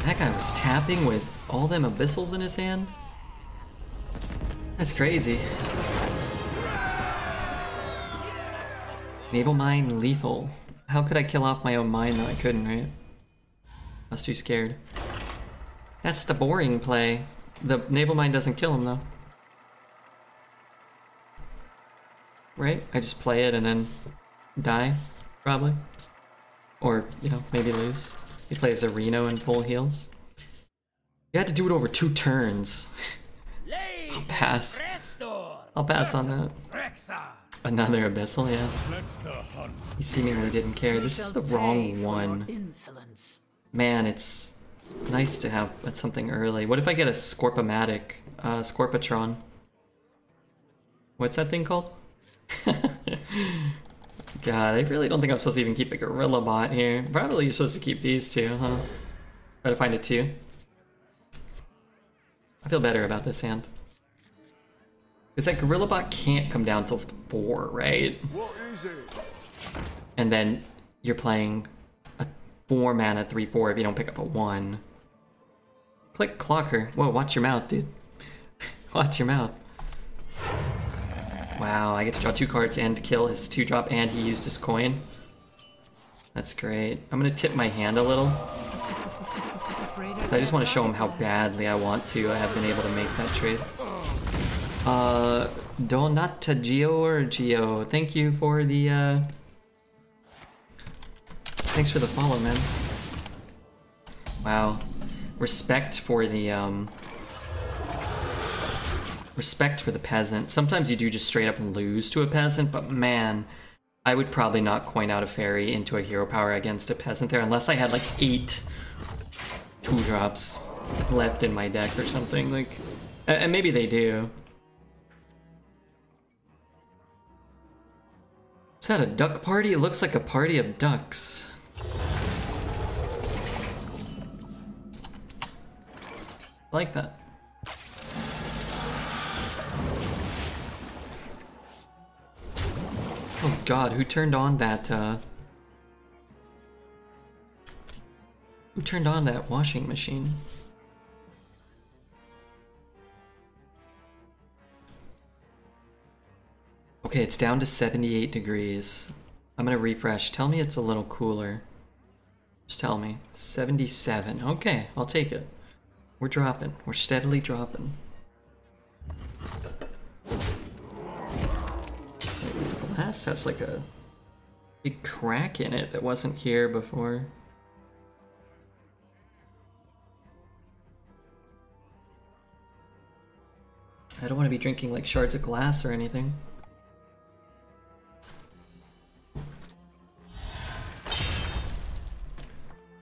A: That guy was tapping with all them abyssals in his hand? That's crazy. Naval Mine lethal. How could I kill off my own mine though? I couldn't, right? I was too scared. That's the boring play. The Naval Mine doesn't kill him though. Right? I just play it and then die, probably. Or, you know, maybe lose. He plays a Reno in full heals. You had to do it over 2 turns. I'll pass. I'll pass on that. Another abyssal, yeah. He seemingly didn't care. This is the wrong one. Man, it's nice to have something early. What if I get a Scorpomatic, Scorpatron? What's that thing called? God, I really don't think I'm supposed to even keep the Gorilla Bot here. Probably you're supposed to keep these 2, huh? Try to find a 2. I feel better about this hand. Because that Gorilla Bot can't come down till 4, right?
C: What is it?
A: And then you're playing a 4 mana 3/4 if you don't pick up a 1. Click Clocker. Whoa, watch your mouth, dude. Watch your mouth. Wow, I get to draw 2 cards and kill his 2-drop, and he used his coin. That's great. I'm gonna tip my hand a little. So I just want to show him how badly I want to. I have been able to make that trade. Donata Giorgio, thank you for the, thanks for the follow, man. Wow. Respect for the, respect for the peasant. Sometimes you do just straight up lose to a peasant, but man, I would probably not coin out a fairy into a hero power against a peasant there unless I had like 8 2-drops left in my deck or something, like, and maybe they do. Is that a duck party? It looks like a party of ducks. I like that. Oh god, who turned on that, who turned on that washing machine? Okay, it's down to 78 degrees. I'm gonna refresh. Tell me it's a little cooler. Just tell me. 77. Okay, I'll take it. We're dropping. We're steadily dropping. This glass has like a big crack in it that wasn't here before. I don't want to be drinking like shards of glass or anything.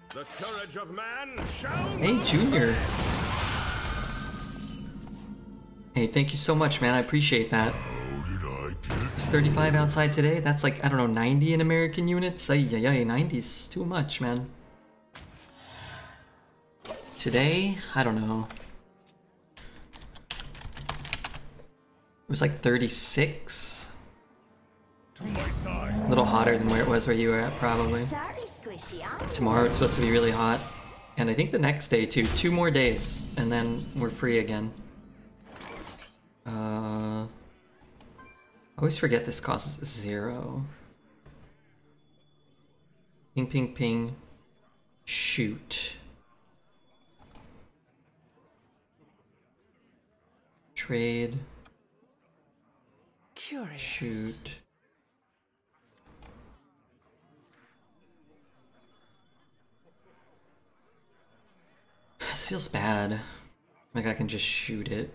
F: The courage of man shall
A: Hey, Junior. Hey, thank you so much, man. I appreciate that. It's 35 outside today. That's like, I don't know, 90 in American units. Ay, 90's too much, man. Today, I don't know. It was like 36. A little hotter than where it was where you were at, probably. Tomorrow it's supposed to be really hot. And I think the next day too. 2 more days, and then we're free again. I always forget this costs 0. Ping, ping, ping. Shoot. Trade.
E: Curious.
A: Shoot. This feels bad. Like I can just shoot it.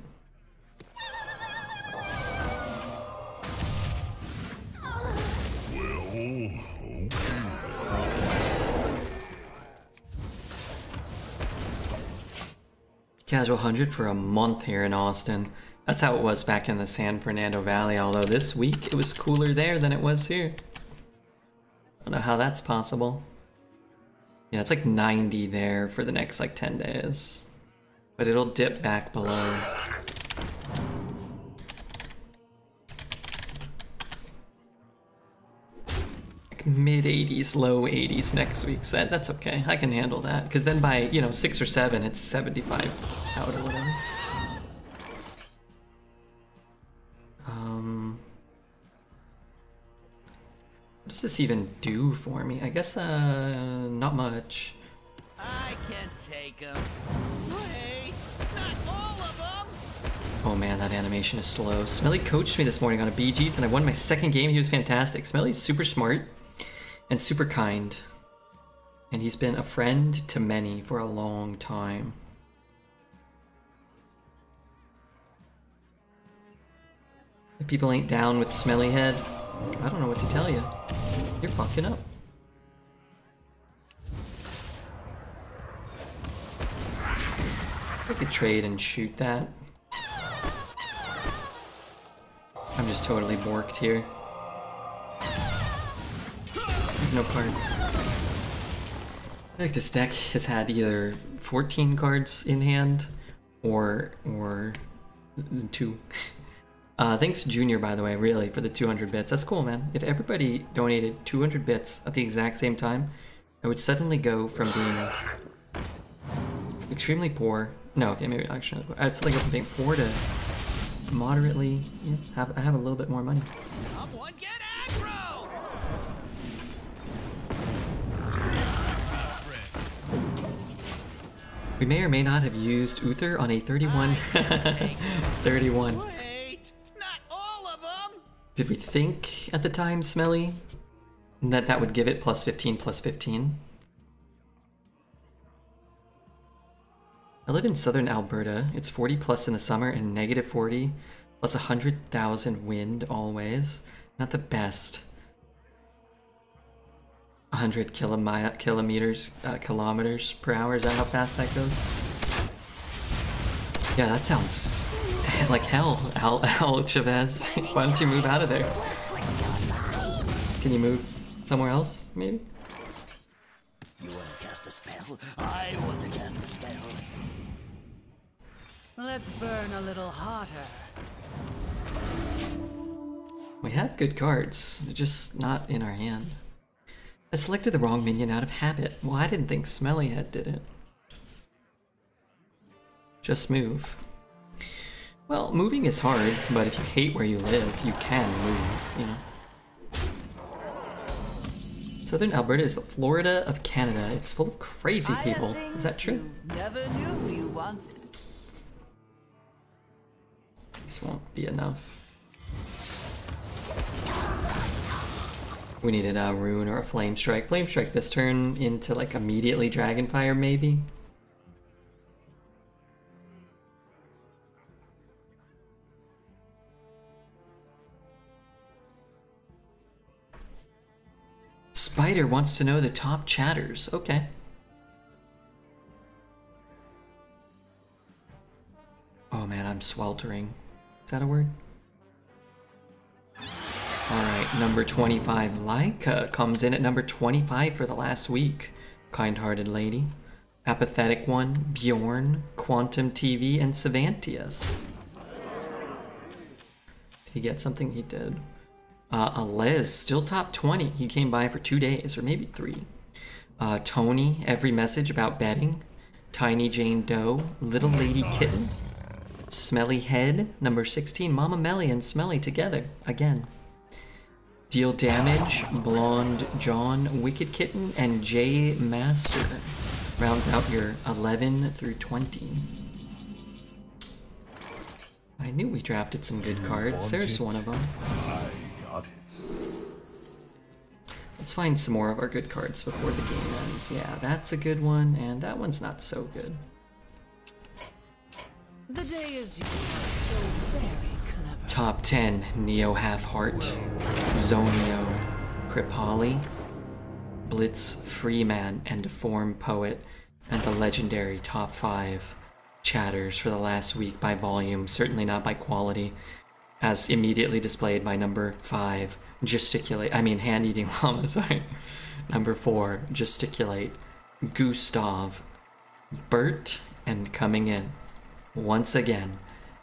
A: Casual 100 for a month here in Austin. That's how it was back in the San Fernando Valley, although this week it was cooler there than it was here. I don't know how that's possible. Yeah, it's like 90 there for the next like 10 days. But it'll dip back below. Like mid 80s, low 80s next week, so that's okay. I can handle that. Because then by, you know, 6 or 7, it's 75 out or whatever. What does this even do for me? I guess, not much.
G: I can take them. Wait, not all of them.
A: Oh man, that animation is slow. Smelly coached me this morning on a BG's and I won my second game. He was fantastic. Smelly's super smart and super kind. And he's been a friend to many for a long time. If people ain't down with Smelly Head, I don't know what to tell you. You're fucking up. I could trade and shoot that. I'm just totally borked here. I have no cards. I feel like this deck has had either 14 cards in hand or 2. Thanks Junior, by the way, really, for the 200 bits. That's cool, man. If everybody donated 200 bits at the exact same time, I would suddenly go from being extremely poor. No, okay, maybe actually, I'd suddenly go from being poor to moderately, yeah, I have a little bit more money.
G: Someone get aggro!
A: We may or may not have used Uther on a 31. 31.
G: Wait, not all of them.
A: Did we think at the time, Smelly, that that would give it plus 15 plus 15? I live in southern Alberta. It's 40 plus in the summer and negative 40 plus 100,000 wind always. Not the best. 100 kilometers per hour. Is that how fast that goes? Yeah, that sounds like hell, Al Chavez. Why don't you move out of there? Can you move somewhere else, maybe?
G: You want to cast a spell? I want to cast a spell.
E: Let's burn a little hotter.
A: We have good cards, they're just not in our hand. I selected the wrong minion out of habit. Well, I didn't think Smellyhead did it. Just move. Well, moving is hard, but if you hate where you live, you can move, you know. Southern Alberta is the Florida of Canada. It's full of crazy people. Is that true?
E: You never knew you wanted.
A: This won't be enough. We needed a rune or a flame strike. Flame strike this turn into like immediately Dragonfire maybe. Spider wants to know the top chatters. Okay. Oh man, I'm sweltering. Is that a word? Alright, number 25, Laika comes in at number 25 for the last week. Kind-hearted lady. Apathetic one, Bjorn, Quantum TV, and Savantius. Did he get something? He did. Alez, still top 20. He came by for 2 days, or maybe 3. Tony, every message about betting. Tiny Jane Doe, Little Lady Kitten.
B: Smelly Head, number 16. Mama Melly and Smelly together, again. Deal damage, Blonde John, Wicked Kitten, and J Master. Rounds out your 11 through 20. I knew we drafted some good cards. There's one of them.
D: I got it.
B: Let's find some more of our good cards before the game ends. Yeah, that's a good one, and that one's not so good.
E: The day is yours, so very clever.
B: Top 10, Neo Half-Heart, Zonio, Kripali, Blitz Freeman, and Deformed Poet, and the legendary top 5 chatters for the last week by volume, certainly not by quality, as immediately displayed by number 5, Hand-Eating Llama, sorry. Number 4, Gesticulate, Gustav, Bert, and coming in, once again,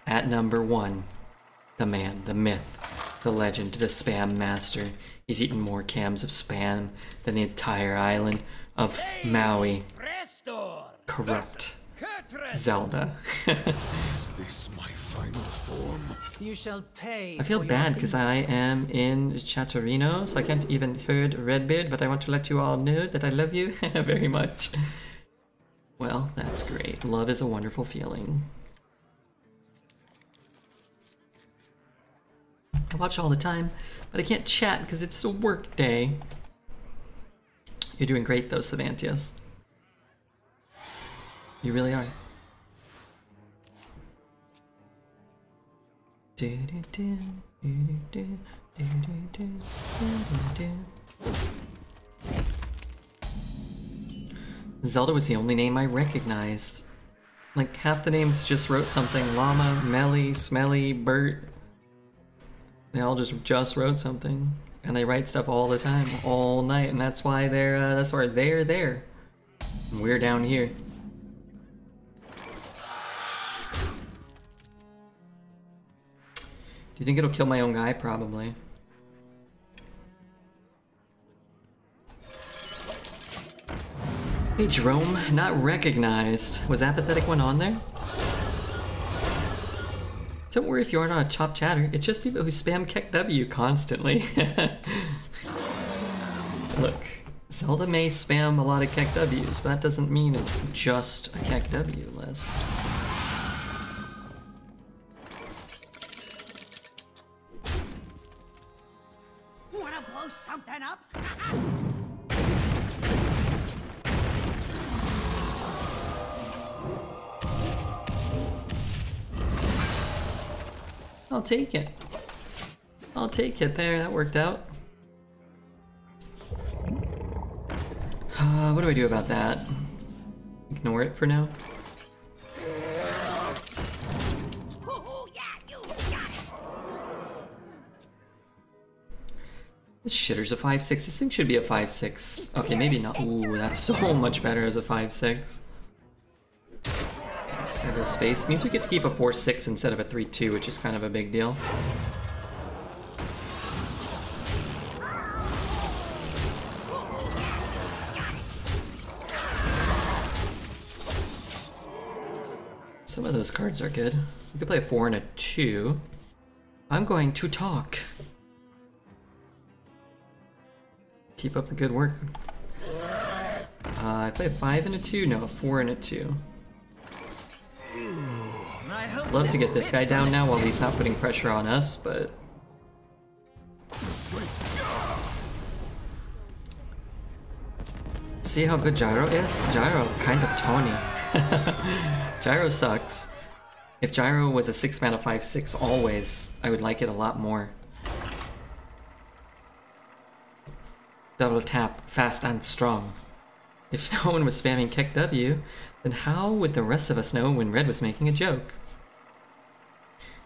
B: at number 1, the man, the myth, the legend, the spam master. He's eaten more cans of spam than the entire island of Maui. Corrupt Zelda.
C: Is this my final form?
E: You shall pay.
B: I feel
E: for
B: bad
E: your
B: because I am in Chatterino, so I can't even herd Redbeard, but I want to let you all know that I love you very much. Well, that's great. Love is a wonderful feeling. I watch all the time, but I can't chat because it's a work day. You're doing great though, Savantius. You really are. Zelda was the only name I recognized. Like, half the names just wrote something. Llama, Melly, Smelly, Bert. They all just wrote something. And they write stuff all the time, all night, and that's why they're there. And we're down here. Do you think it'll kill my own guy? Probably. Hey Jerome, not recognized. Was Apathetic one on there? Don't worry if you aren't on a top chatter. It's just people who spam KEKW constantly. Look, Zelda may spam a lot of KEKWs, but that doesn't mean it's just a KEKW list.
G: Wanna blow something up?
B: I'll take it. I'll take it. There, that worked out. What do I do about that? Ignore it for now?
G: Ooh, yeah, you got it.
B: This shitter's a 5/6. This thing should be a 5/6. Okay, maybe not. Ooh, that's so much better as a 5/6. Skyro space means we get to keep a 4/6 instead of a 3/2, which is kind of a big deal. Some of those cards are good. We could play a 4 and a 2. I'm going to talk. Keep up the good work. I play a 5 and a 2? No, a 4 and a 2. Love to get this guy down now while he's not putting pressure on us, but... See how good Gyro is? Gyro kind of Tony. Gyro sucks. If Gyro was a 6-mana 5/6 always, I would like it a lot more. Double tap, fast and strong. If no one was spamming KEKW, then how would the rest of us know when Red was making a joke?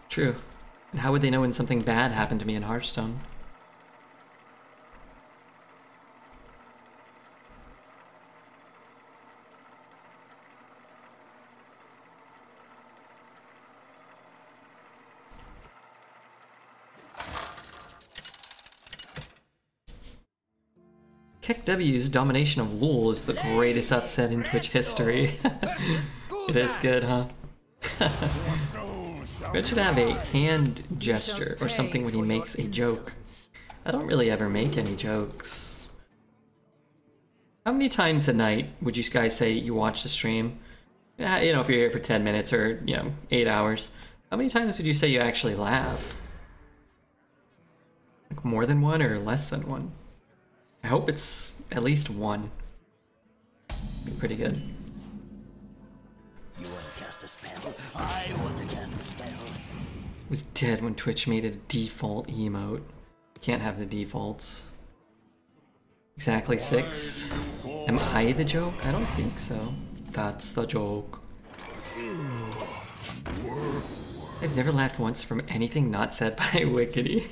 B: True. And how would they know when something bad happened to me in Hearthstone? KEKW's domination of Lul is the greatest upset in Twitch history. It is good, huh?
A: Red should have a hand gesture or something when he makes a joke. I don't really ever make any jokes. How many times a night would you guys say you watch the stream? You know, if you're here for 10 minutes or, 8 hours. How many times would you say you actually laugh? Like more than one or less than one? I hope it's at least one. Be pretty good.
G: You want to cast a spell? I want to cast a spell.
A: I was dead when Twitch made a default emote. Can't have the defaults. Exactly 6. Am I the joke? I don't think so. That's the joke. I've never laughed once from anything not said by Wickedy.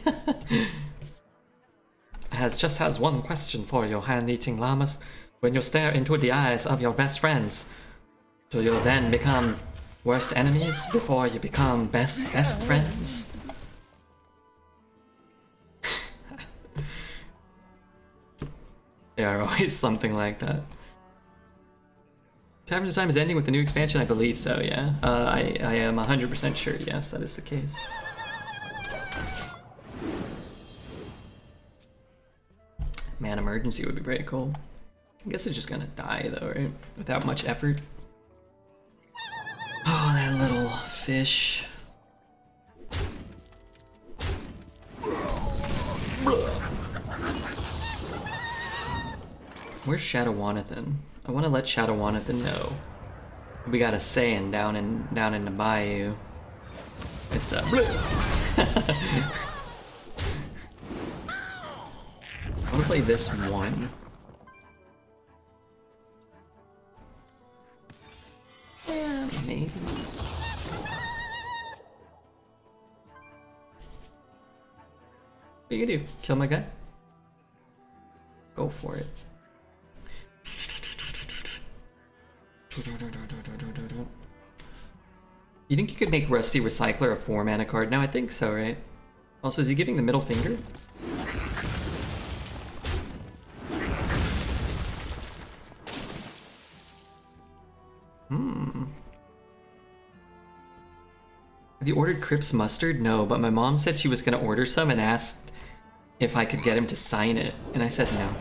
A: Just has one question for you, hand-eating llamas. When you stare into the eyes of your best friends, do you then become worst enemies before you become best friends? They are always something like that. Taverns of Time is ending with the new expansion? I believe so, yeah. I am 100% sure, yes, that is the case. Man, emergency would be pretty cool. I guess it's just gonna die though, right? Without much effort. Oh, that little fish. Where's Shadowwanathan? I want to let Shadowwanathan know. We got a saying down in the bayou. It's I want to play this one. Yeah, maybe. What are you gonna do? Kill my guy? Go for it. You think you could make Rusty Recycler a 4-mana card? No, I think so, right? Also, is he giving the middle finger? Have you ordered Crip's mustard? No, but my mom said she was gonna order some and asked if I could get him to sign it, and I said no.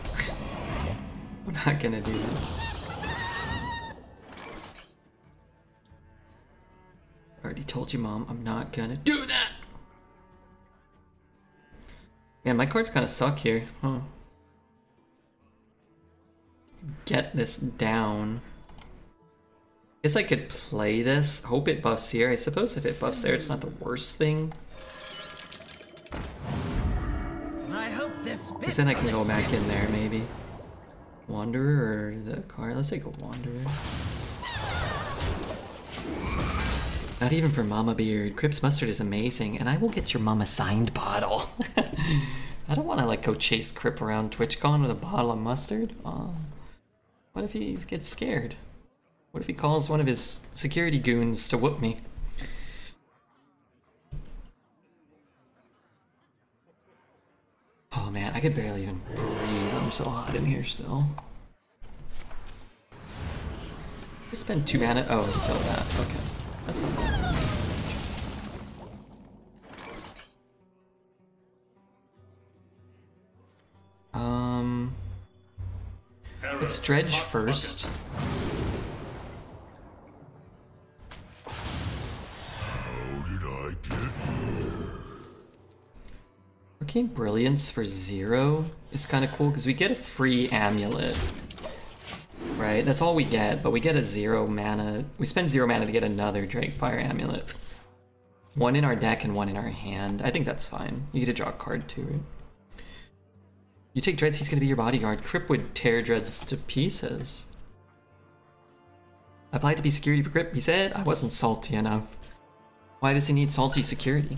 A: I'm not gonna do that. Already told you, Mom, I'm not gonna do that! Man, my cards kind of suck here. Huh. Get this down. Guess I could play this. Hope it buffs here. I suppose if it buffs there, it's not the worst thing.
G: I hope this.
A: Because then I can go back in there, maybe. Wanderer or the card? Let's take a Wanderer. Not even for Mama Beard. Crip's Mustard is amazing, and I will get your mama signed bottle. I don't want to like go chase Crip around TwitchCon with a bottle of mustard. What if he gets scared? What if he calls one of his security goons to whoop me? Oh man, I could barely even breathe. I'm so hot in here still. Just spend 2 mana. Oh, he killed that. Okay. That's not bad. Let's dredge first. Arcane Brilliance for 0 is kind of cool because we get a free amulet. Right, that's all we get, but we get a 0 mana. We spend 0 mana to get another Drakefire amulet. 1 in our deck and 1 in our hand. I think that's fine. You get to draw a card too, right? You take Dreads, he's gonna be your bodyguard. Crip would tear Dreads to pieces. I applied to be security for Crip, he said. I wasn't salty enough. Why does he need salty security?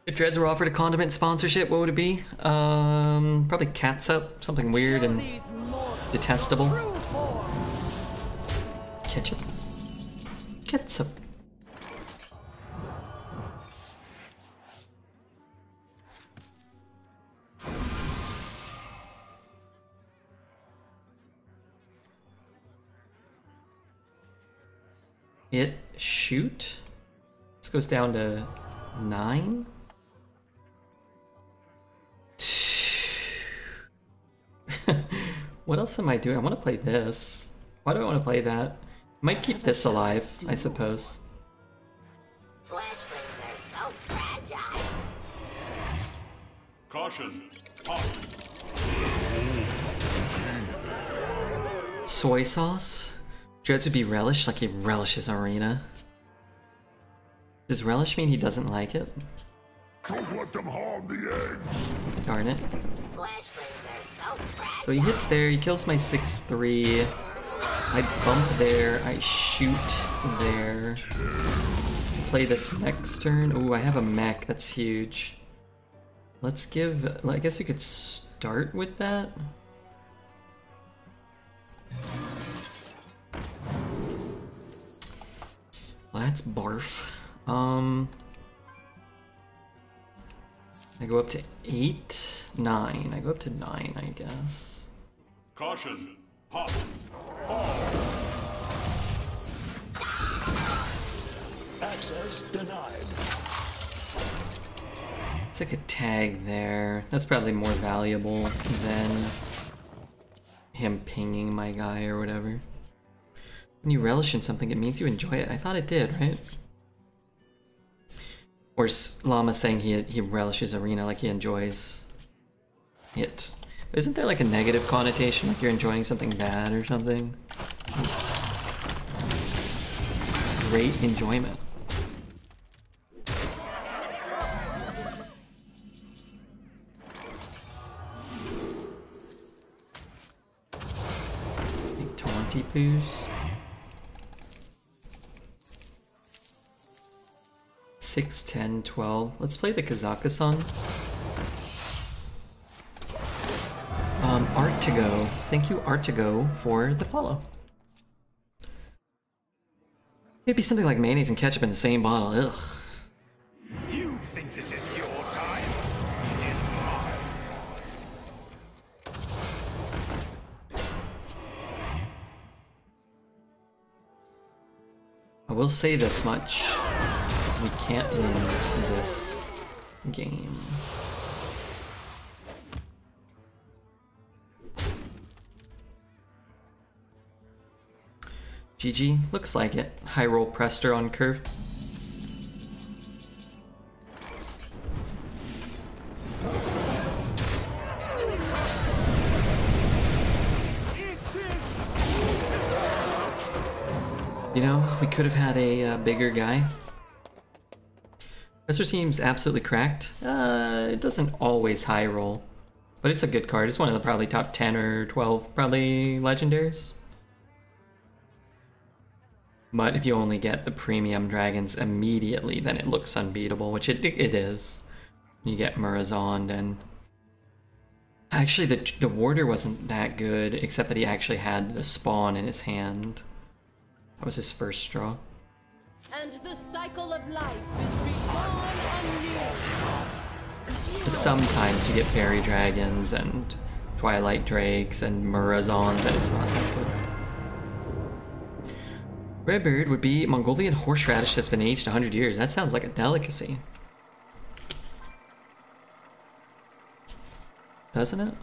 A: If Dreads were offered a condiment sponsorship, what would it be? Probably catsup, something weird and detestable. Ketchup. Ketchup. Hit, shoot. goes down to 9. What else am I doing? I want to play this. Why do I want to play that? Might keep this alive, I suppose.
H: Flashlings are so fragile.
D: Caution.
A: Soy sauce? Dreads would be relish, like he relishes arena. Does relish mean he doesn't like it?
D: Don't let them harm the eggs.
A: Darn it.
H: Flashlings are so fragile.
A: So he hits there, he kills my 6-3. I bump there, I shoot there. Play this next turn. Ooh, I have a mech, that's huge. Let's give, I guess we could start with that. Well, that's barf. I go up to 8, 9. I go up to 9, I guess.
D: Caution. Hop.
C: Access denied.
A: It's like a tag there. That's probably more valuable than him pinging my guy or whatever. When you relish in something, it means you enjoy it. I thought it did, right? Or Llama saying he relishes arena, like he enjoys it. Isn't there like a negative connotation, like you're enjoying something bad or something? Great enjoyment. Big taunty poos. 6, 10, 12. Let's play the Kazakhstan. Artigo. Thank you, Artigo, for the follow. Maybe something like mayonnaise and ketchup in the same bottle. Ugh.
C: You think this is your time? It is mine.
A: I will say this much. We can't win this game. GG, looks like it. High roll Prester on curve. You know, we could have had a bigger guy. Prester seems absolutely cracked. It doesn't always high roll, but it's a good card. It's one of the probably top 10 or 12 probably legendaries. But if you only get the premium dragons immediately, then it looks unbeatable, which it is. You get Murazond, and actually the warder wasn't that good, except that he actually had the spawn in his hand. That was his first draw.
H: And the cycle of life is reborn anew.
A: But sometimes you get fairy dragons and twilight drakes and Murazons, and it's not that good. Redbird would be Mongolian horseradish that's been aged 100 years. That sounds like a delicacy. Doesn't it?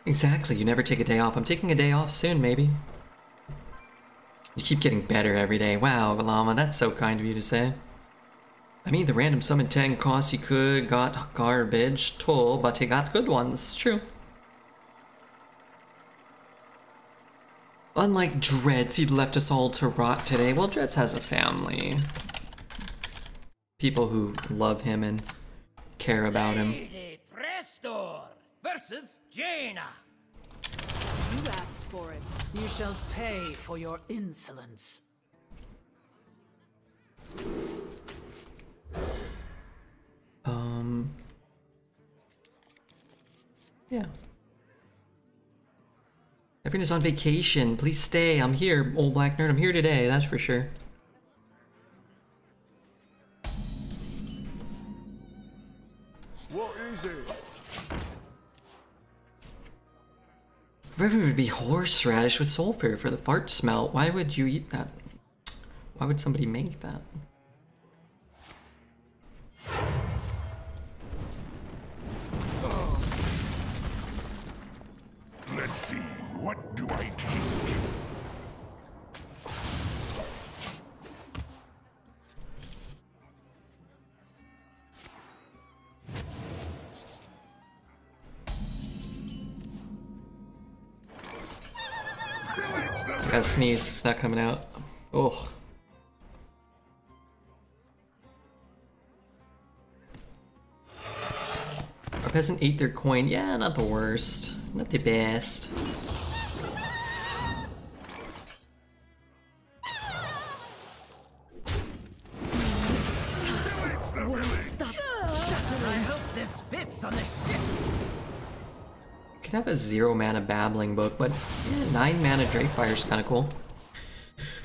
A: Exactly, you never take a day off. I'm taking a day off soon, maybe. You keep getting better every day. Wow, Llama, that's so kind of you to say. I mean, the random summon 10 costs you could got garbage too, but he got good ones. True. Unlike Dreads, he left us all to rot today. Well, Dreads has a family. People who love him and care about him.
G: Lady Prestor versus Jaina.
E: You asked for it. You shall pay for your insolence.
A: Yeah. Everyone is on vacation. Please stay. I'm here, old black nerd. I'm here today, that's for sure.
C: What is it?
B: River would be horseradish with sulfur for the fart smell. Why would you eat that? Why would somebody make that?
D: Let's see, what do I take?
B: I gotta sneeze, it's not coming out. Ugh. Our peasant ate their coin. Yeah, not the worst. Not the best.
G: I hope this fits on the ship.
B: Could have a 0 mana babbling book, but yeah, 9 mana Drakefire's kind of cool.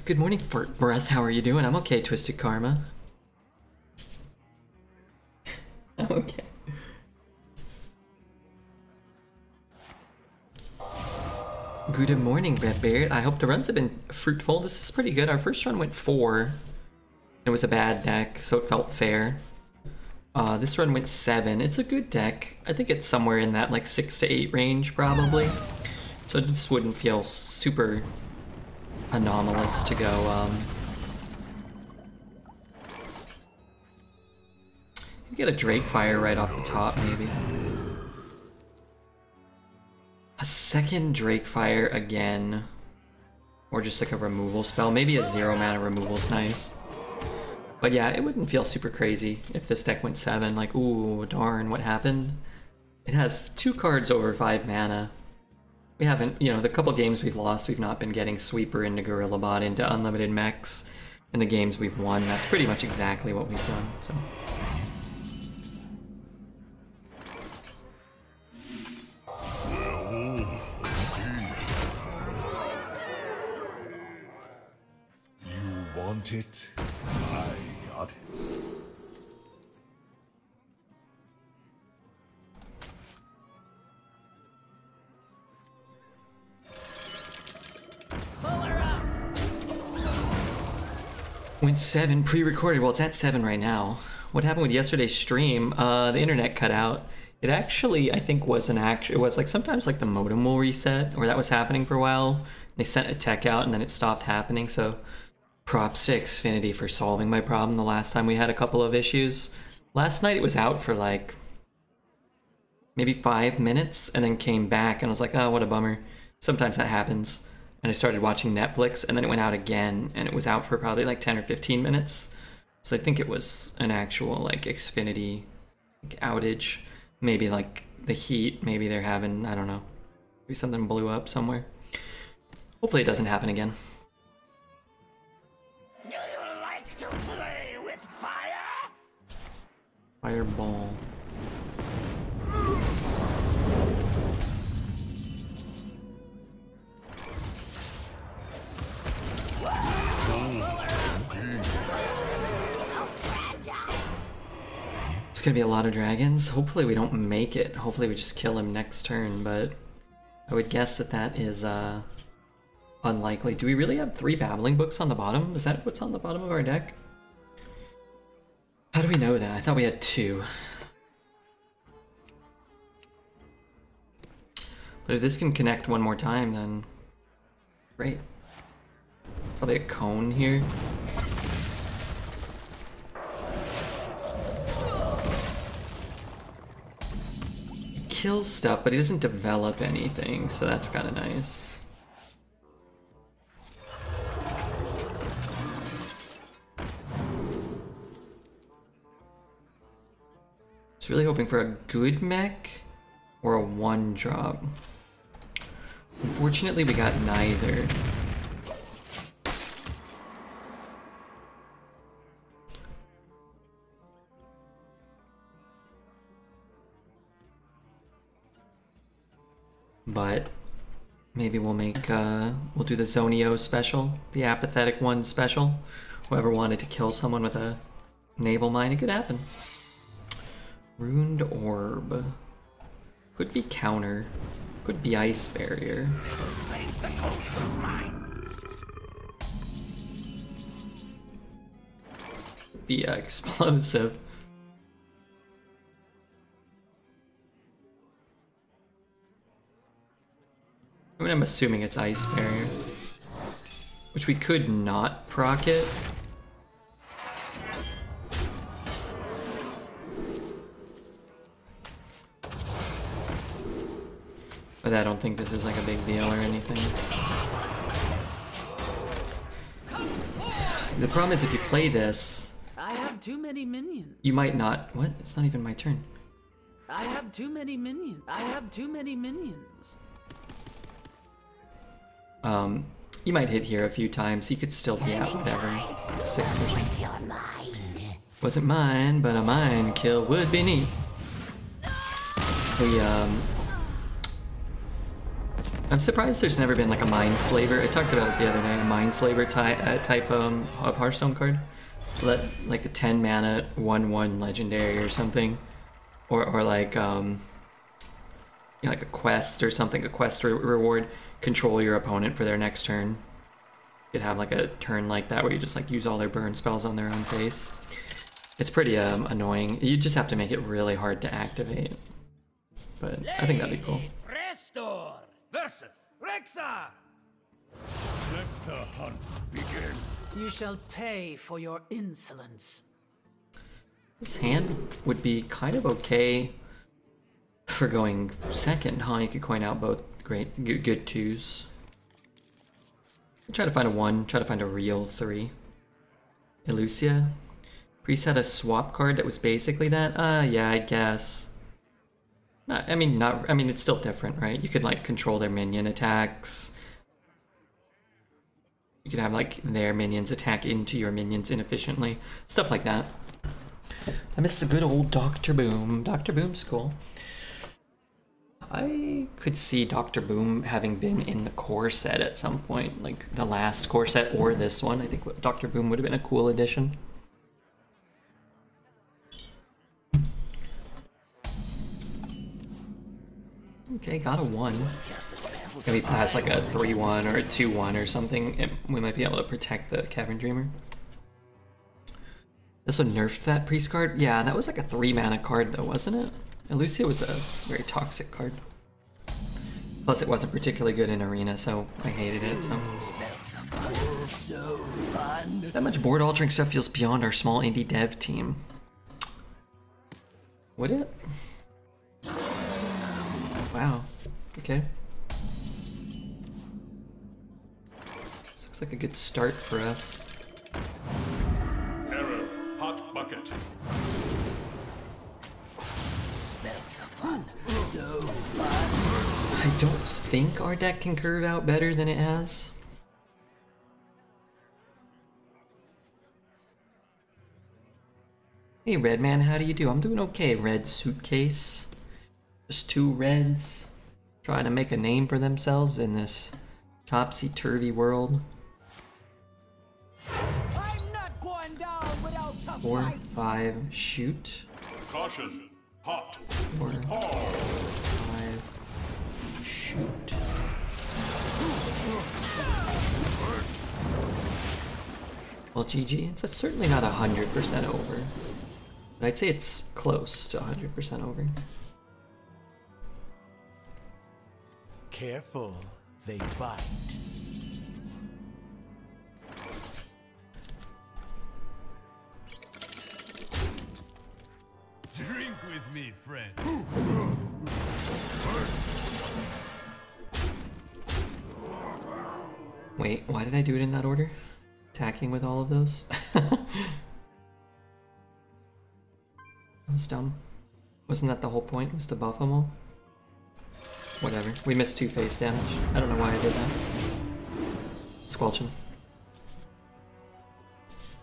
B: Good morning, Fart Breath. How are you doing? I'm okay, Twisted Karma. I'm okay. Good morning, Red Bear. I hope the runs have been fruitful. This is pretty good. Our first run went 4. It was a bad deck, so it felt fair. This run went 7. It's a good deck. I think it's somewhere in that like 6 to 8 range, probably. So it just wouldn't feel super anomalous to go, you get a Drakefire right off the top, maybe. A second Drakefire again. Or just like a removal spell. Maybe a 0 mana removal's nice. But yeah, it wouldn't feel super crazy if this deck went 7. Like, ooh, darn, what happened? It has 2 cards over 5 mana. We haven't, you know, the couple games we've lost, we've not been getting Sweeper into Gorilla Bot into Unlimited Mechs. In the games we've won, that's pretty much exactly what we've done, so.
D: You want it? I got it.
B: Went 7 pre-recorded. Well, it's at 7 right now. What happened with yesterday's stream? The internet cut out. It actually, I think, was an it was like sometimes like the modem will reset, or that was happening for a while. They sent a tech out and then it stopped happening. So props to Xfinity for solving my problem the last time we had a couple of issues. Last night it was out for like maybe 5 minutes and then came back and I was like, oh, what a bummer. Sometimes that happens. And I started watching Netflix and then it went out again and it was out for probably like 10 or 15 minutes. So I think it was an actual like Xfinity outage. Maybe like the heat, maybe they're having, I don't know. Maybe something blew up somewhere. Hopefully it doesn't happen again.
D: Do you like to play with fire?
B: Fireball. It's gonna be a lot of dragons. Hopefully we don't make it. Hopefully we just kill him next turn, but I would guess that that is unlikely. Do we really have 3 babbling books on the bottom? Is that what's on the bottom of our deck? How do we know that? I thought we had 2. But if this can connect one more time, then great. Probably a cone here. Kills stuff, but he doesn't develop anything, so that's kind of nice. Just really hoping for a good mech or a 1-drop. Unfortunately, we got neither. But maybe we'll make, we'll do the Zonio special, the apathetic one special. Whoever wanted to kill someone with a naval mine, it could happen.
A: Ruined Orb. Could be counter. Could be Ice Barrier. Could be Explosive. I mean, I'm assuming it's Ice Barrier. Which we could not proc it. But I don't think this is like a big deal or anything. The problem is if you play this,
E: I have too many minions.
A: you might not. What? It's not even my turn.
E: I have too many minions. I have too many minions.
A: You might hit here a few times. You could still be out, whatever. 6 or something. Wasn't mine, but a mine kill would be neat. I'm surprised there's never been like a Mindslaver. I talked about it the other day. A Mindslaver type of Hearthstone card. Let like a 10 mana 1/1 legendary or something, or like you know, like a quest or something. A quest reward. Control your opponent for their next turn. You could have like a turn like that where you just like use all their burn spells on their own face. It's pretty annoying. You just have to make it really hard to activate. But I think that'd be cool.
G: Restor versus Rexar.
D: Let the hunt begin.
E: You shall pay for your insolence.
A: This hand would be kind of okay for going second, huh? You could coin out both good twos. Try to find a 1, try to find a real 3. Elucia. Priest had a swap card that was basically that. Yeah, I guess. I mean, it's still different, right? You could like control their minion attacks. You could have like their minions attack into your minions inefficiently. Stuff like that. I miss a good old Dr. Boom. Dr. Boom's cool. I could see Dr. Boom having been in the core set at some point, like the last core set or this one. I think Dr. Boom would have been a cool addition. Okay, got a 1. If he has like a 3/1 or a 2/1 or something, we might be able to protect the Cavern Dreamer. This one nerfed that priest card? Yeah, that was like a 3 mana card though, wasn't it? Lucia was a very toxic card. Plus it wasn't particularly good in Arena, so I hated it, so. That much board altering stuff feels beyond our small indie dev team. Would it? Wow. Okay. This looks like a good start for us.
F: Error. Hot bucket.
A: I don't think our deck can curve out better than it has. Hey Redman, how do you do? I'm doing okay, Red Suitcase. Just 2 reds trying to make a name for themselves in this topsy-turvy world.
E: I'm not going down without a
A: 4, 5, shoot.
F: Caution. Hot.
A: 4, 5, shoot. Well, GG. It's certainly not 100% over. But I'd say it's close to 100% over.
C: Careful, they bite. Drink with me, friend.
A: Wait, why did I do it in that order? Attacking with all of those? That was dumb. Wasn't that the whole point, was to buff them all? Whatever. We missed 2 face damage. I don't know why I did that. Squelching.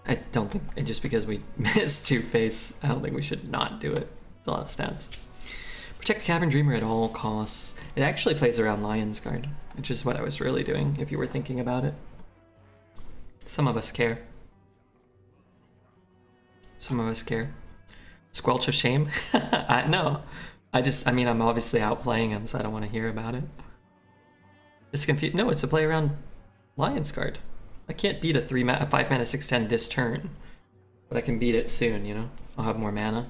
A: I don't think, just because we missed 2 face, I don't think we should not do it. It's a lot of stats. Protect the Cavern Dreamer at all costs. It actually plays around Lion's Guard, which is what I was really doing, if you were thinking about it. Some of us care. Some of us care.
B: Squelch of shame? No. I mean, I'm obviously outplaying him, so I don't want to hear about it. It's confused. No, it's to play around Lion's Guard. I can't beat a 5 mana 6/10 this turn, but I can beat it soon, you know? I'll have more mana.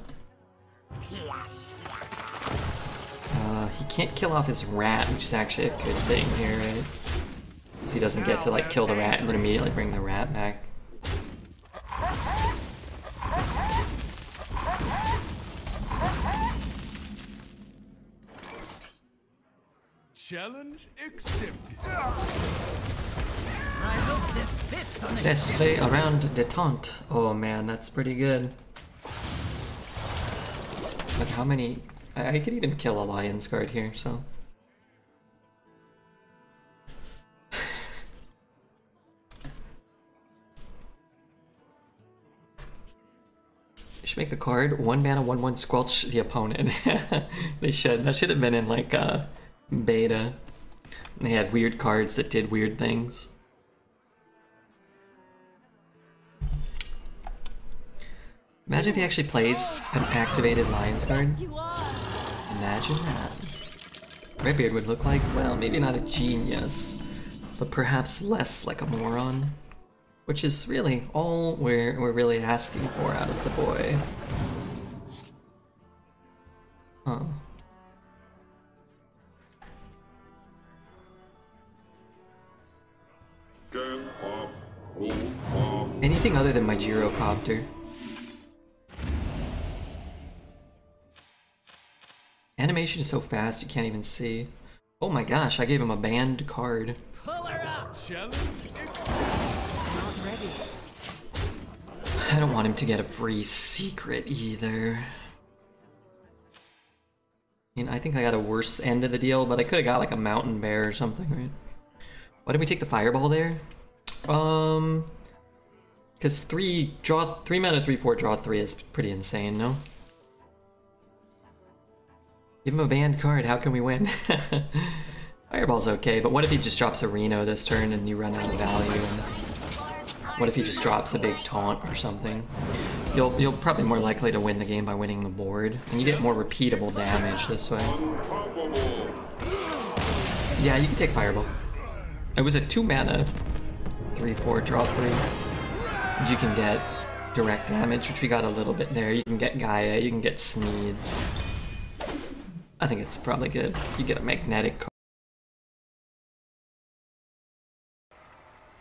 B: He can't kill off his rat, which is actually a good thing here, right? Because he doesn't get to like kill the rat and then immediately bring the rat back.
C: Challenge accepted.
G: I hope this fits on
B: Let's play around detente. Oh man, that's pretty good. But how many... I could even kill a Lion's Guard here, so... They should make a card, 1 mana, 1/1 squelch the opponent. They should. That should have been in like beta. They had weird cards that did weird things. Imagine if he actually plays an activated Lion's Guard. Imagine that. Redbeard would look like, well, maybe not a genius, but perhaps less like a moron. Which is really all we're really asking for out of the boy. Huh. Anything other than my gyrocopter. Animation is so fast you can't even see. Oh my gosh, I gave him a banned card.
G: Pull her up.
C: Challenge
E: Not ready.
B: I don't want him to get a free secret either. I mean, I think I got a worse end of the deal, but I could have got like a mountain bear or something, right? Why did we take the fireball there? Because 3 mana 3/4 draw 3 is pretty insane, no? Give him a banned card, how can we win? Fireball's okay, but what if he just drops a Reno this turn and you run out of value? And what if he just drops a big taunt or something? You'll probably more likely to win the game by winning the board, and you get more repeatable damage this way. Yeah, you can take Fireball. It was a 2 mana 3/4 draw 3. And you can get direct damage, which we got a little bit there. You can get Gaia, you can get Sneeds. I think it's probably good. You get a magnetic card.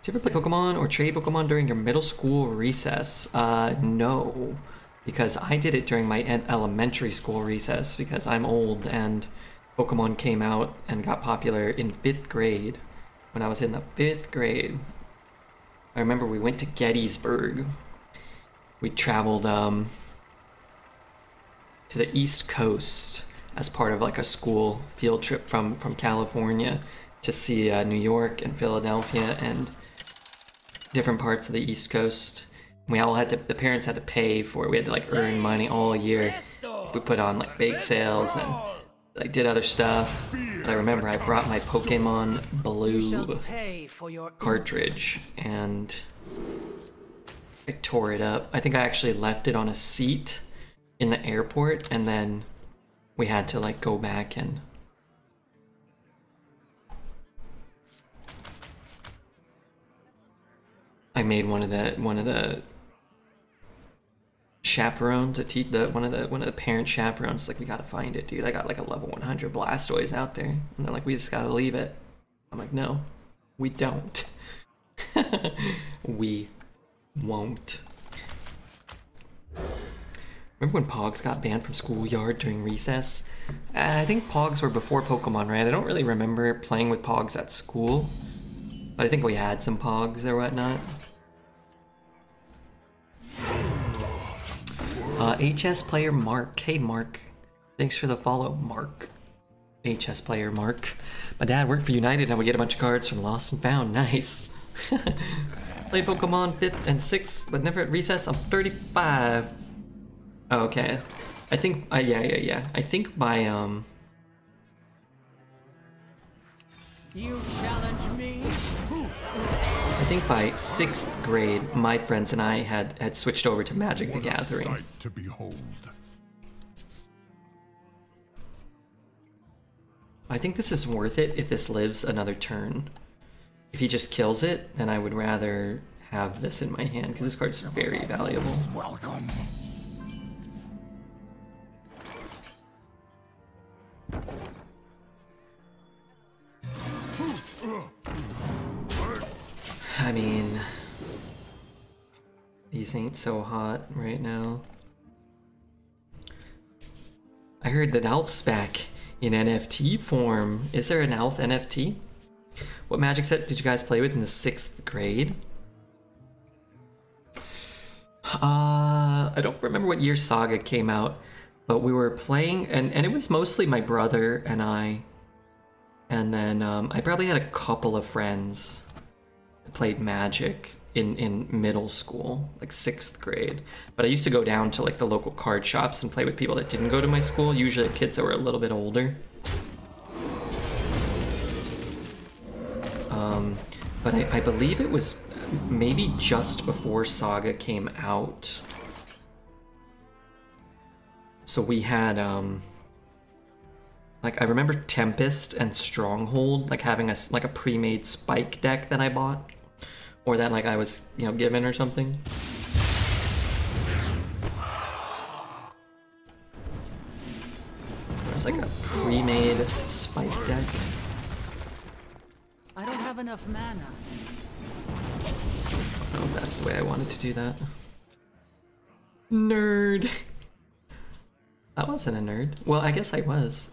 B: Did you ever play Pokemon or trade Pokemon during your middle school recess? No, because I did it during my elementary school recess because I'm old and Pokemon came out and got popular in 5th grade. When I was in the 5th grade, I remember we went to Gettysburg. We traveled to the East Coast as part of like a school field trip from California to see New York and Philadelphia and different parts of the East Coast. We all had to, the parents had to pay for it. We had to like earn money all year. We put on like bake sales and like did other stuff. But I remember I brought my Pokemon Blue cartridge and I tore it up. I think I actually left it on a seat in the airport and then we had to like go back and I made one of the chaperones to one of the parent chaperones like, we gotta find it, dude. I got like a level 100 Blastoise out there and they're like, we just gotta leave it. I'm like, no, we don't. We won't. Remember when Pogs got banned from schoolyard during recess? I think Pogs were before Pokemon, right? I don't really remember playing with Pogs at school, but I think we had some Pogs or whatnot. HS player Mark. Hey Mark, thanks for the follow, Mark. HS player Mark. My dad worked for United and we get a bunch of cards from Lost and Found. Nice. Played Pokemon 5th and 6th, but never at recess. I'm 35. Oh, okay. I think, yeah. I think by,
E: You challenge me?
B: I think by 6th grade, my friends and I had switched over to Magic the Gathering.
D: Sight to behold.
A: I think this is worth it if this lives another turn. If he just kills it, then I would rather have this in my hand, because this card's very valuable.
D: Welcome.
A: I mean, these ain't so hot right now. I heard that Alf's back in NFT form. Is there an Alf NFT? What Magic set did you guys play with in the 6th grade? I don't remember what year Saga came out, but we were playing, and it was mostly my brother and I. And then I probably had a couple of friends that played Magic in middle school, like 6th grade. But I used to go down to like the local card shops and play with people that didn't go to my school, usually kids that were a little bit older. But I believe it was maybe just before Saga came out. So we had, like, I remember Tempest and Stronghold, like, having a pre-made Spike deck that I bought. Or that, like, I was, you know, given or something. It was like a pre-made Spike deck.
E: I don't have enough mana.
A: I don't know if that's the way I wanted to do that. Nerd. I wasn't a nerd. Well, I guess I was.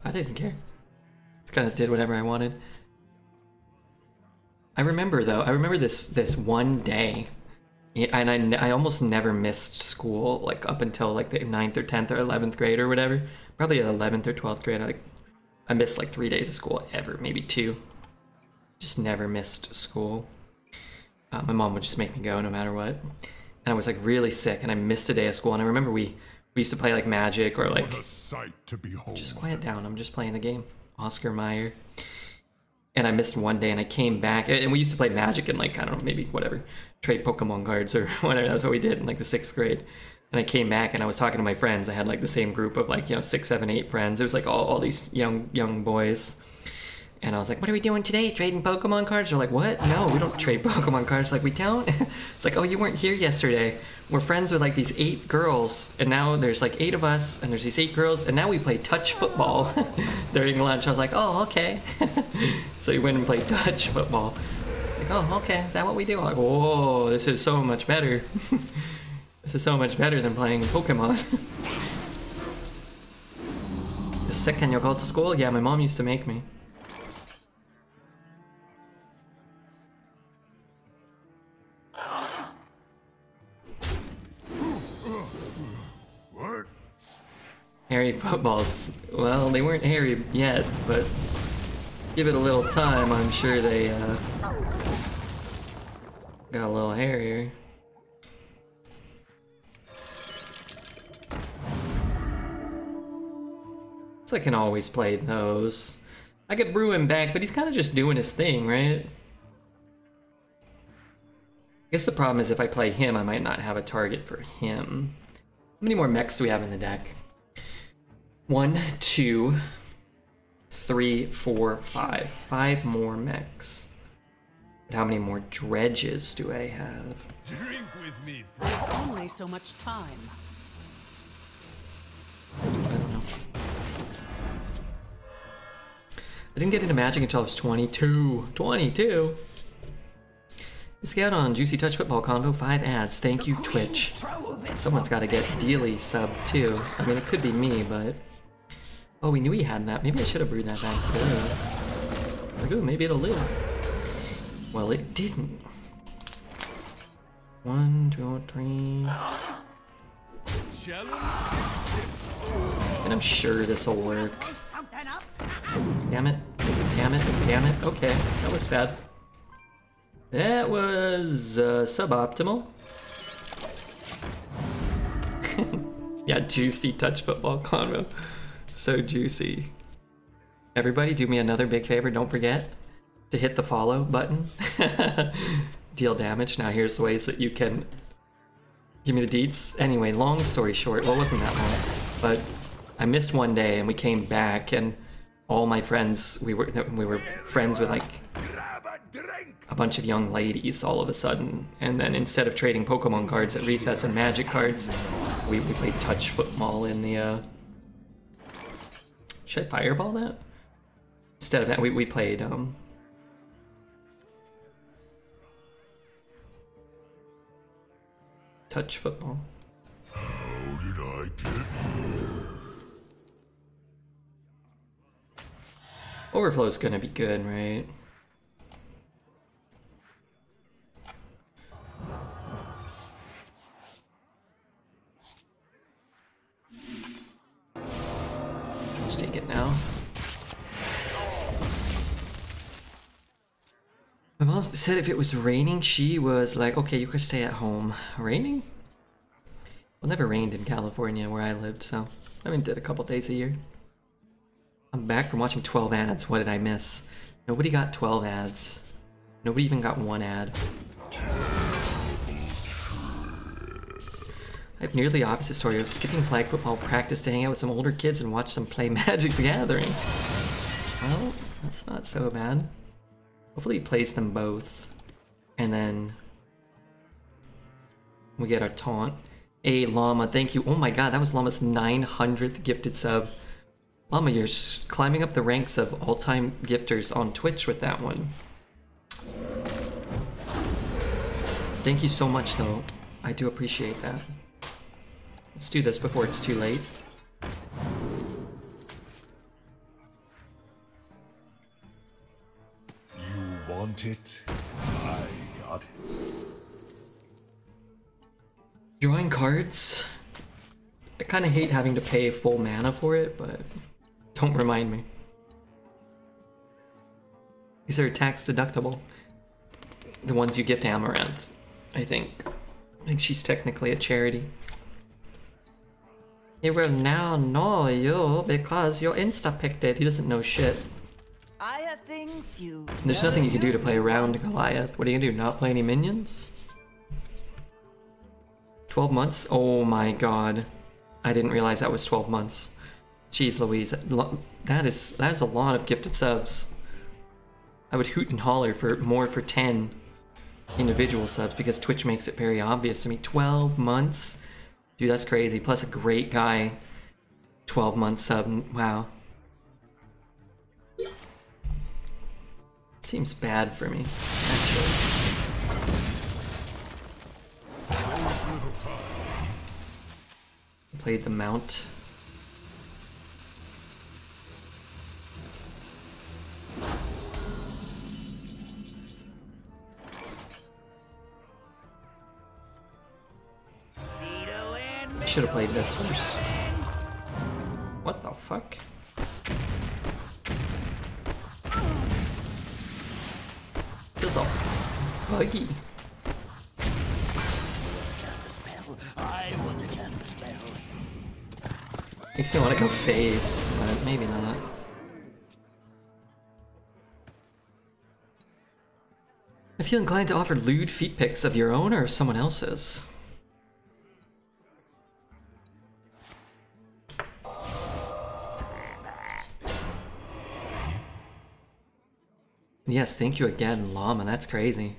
A: I didn't care. Just kind of did whatever I wanted. I remember though. I remember this one day, and I almost never missed school, like up until like the 9th or 10th or 11th grade or whatever. Probably 11th or 12th grade. I missed like 3 days of school ever, maybe 2. Just never missed school. My mom would just make me go no matter what. And I was like really sick, and I missed a day of school. And I remember we used to play like Magic or like.
D: What a sight to behold.
A: Just quiet down. I'm just playing the game. Oscar Mayer. And I missed one day, and I came back, and we used to play Magic and like, I don't know, maybe whatever, trade Pokemon cards or whatever. That was what we did in like the 6th grade. And I came back and I was talking to my friends. I had like the same group of like, you know, 6, 7, 8 friends. It was like all these young boys. And I was like, what are we doing today? Trading Pokemon cards? They're like, what? No, we don't trade Pokemon cards. Like, we don't? It's like, oh, you weren't here yesterday. We're friends with like these 8 girls. And now there's like 8 of us, and there's these 8 girls. And now we play touch football during lunch. I was like, oh, okay. So we went and played touch football. It's like, oh, okay. Is that what we do? I'm like, whoa, this is so much better. This is so much better than playing Pokemon. You're sick and you'll go to school? Yeah, my mom used to make me.
D: What?
A: Hairy footballs. Well, they weren't hairy yet, but give it a little time, I'm sure they got a little hairier. I can always play those. I could brew him back, but he's kind of just doing his thing, right? I guess the problem is if I play him, I might not have a target for him. How many more mechs do we have in the deck? 1, 2, 3, 4, 5. 5 more mechs. But how many more dredges do I have?
C: Drink with me,
E: Only so much time.
A: I don't know. I didn't get into Magic until I was 22. 22? Scout on Juicy Touch Football Convo, 5 ads. Thank you, Twitch. Someone's got to get Dealy sub too. I mean, it could be me, but... Oh, we knew he had that. Maybe I should have brewed that back. It's like, ooh, maybe it'll live. Well, it didn't. 1, 2, 3... And I'm sure this'll work. Damn it. Damn it. Damn it. Okay, that was bad. That was suboptimal. Yeah, juicy touch football convo. So juicy. Everybody do me another big favor. Don't forget to hit the follow button. Deal damage. Now here's the ways that you can give me the deets. Anyway, long story short, well, it wasn't that long, but I missed one day and we came back, and all my friends, we were friends with like a bunch of young ladies all of a sudden, and then instead of trading Pokemon cards at recess and Magic cards, we played touch football in the should I fireball that? Instead of that, we played touch football.
D: How did I get here?
A: Overflow's gonna be good, right? Let's take it now. My mom said if it was raining, she was like, okay, you could stay at home. Raining? Well, never rained in California where I lived, so I mean, did a couple days a year. I'm back from watching 12 ads. What did I miss? Nobody got 12 ads. Nobody even got one ad. I have nearly the opposite story of skipping flag football practice to hang out with some older kids and watch them play Magic the Gathering. Well, that's not so bad. Hopefully he plays them both. And then we get our taunt. Hey, Llama, thank you. Oh my god, that was Llama's 900th gifted sub. Llama, you're climbing up the ranks of all-time gifters on Twitch with that one. Thank you so much, though. I do appreciate that. Let's do this before it's too late.
D: You want it? I got it.
A: Drawing cards. I kind of hate having to pay full mana for it, but don't remind me. These are tax deductible. The ones you gift Amaranth, I think. I think she's technically a charity. He will now know you because you insta-picked it. He doesn't know shit.
G: I have things you.
A: There's nothing you can do to play around Goliath. What are you gonna do? Not play any minions? 12 months? Oh my god. I didn't realize that was 12 months. Jeez Louise. That is a lot of gifted subs. I would hoot and holler for more for 10 individual subs because Twitch makes it very obvious to me. 12 months? Dude, that's crazy. Plus a great guy. 12 month sub. Wow. Seems bad for me, actually. Played the mount. I should have played this first. What the fuck? This is all buggy.
G: Cast a spell. I want to cast a spell.
A: Makes me want to go face, but maybe not. I feel inclined to offer lewd feet pics of your own or someone else's. Yes, thank you again, Llama. That's crazy.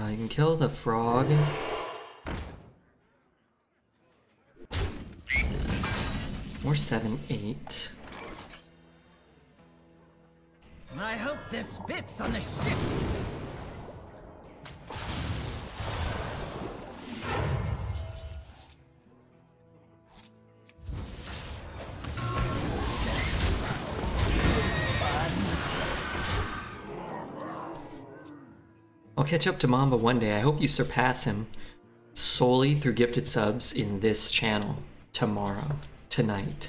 A: You can kill the frog. Or 7, 8.
G: I hope this fits on the ship.
A: I'll catch up to Mamba one day. I hope you surpass him solely through gifted subs in this channel tomorrow, tonight.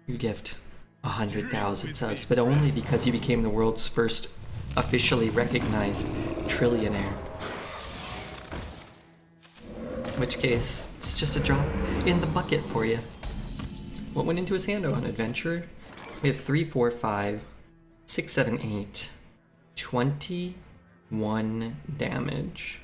A: You gift 100,000 subs, but only because you became the world's first officially recognized trillionaire. In which case, it's just a drop in the bucket for you. What went into his hand? Oh, an adventurer? We have 3, 4, 5, 6, 7, 8, 21 damage.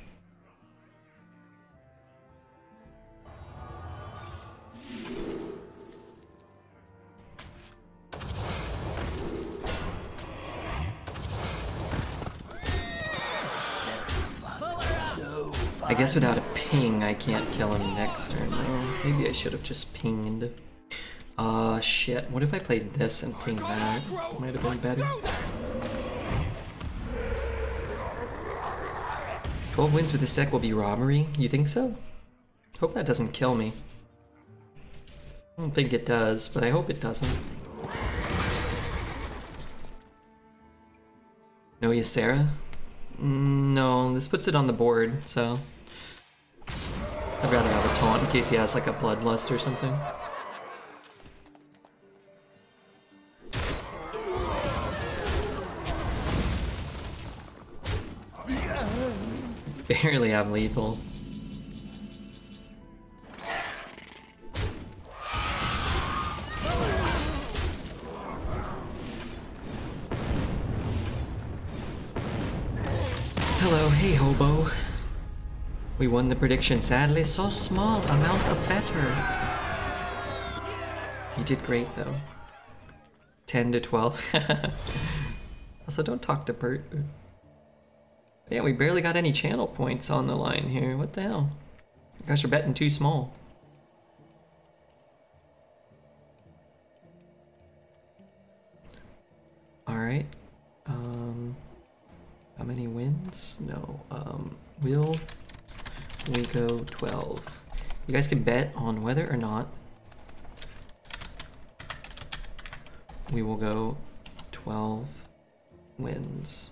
A: I guess without a ping, I can't kill him next turn, though. Maybe I should have just pinged. Shit. What if I played this and pinged that? Might have been better. 12 wins with this deck will be robbery? You think so? Hope that doesn't kill me. I don't think it does, but I hope it doesn't. No Ysera? No, this puts it on the board, so... I'd rather have a taunt in case he has like a bloodlust or something. Barely have lethal. Hello, hey hobo. We won the prediction, sadly so small amount of better. You did great though. 10 to 12. Also don't talk to Bert. Yeah, we barely got any channel points on the line here. What the hell? You guys are betting too small. Alright. How many wins? No. Will we go 12? You guys can bet on whether or not we will go 12 wins.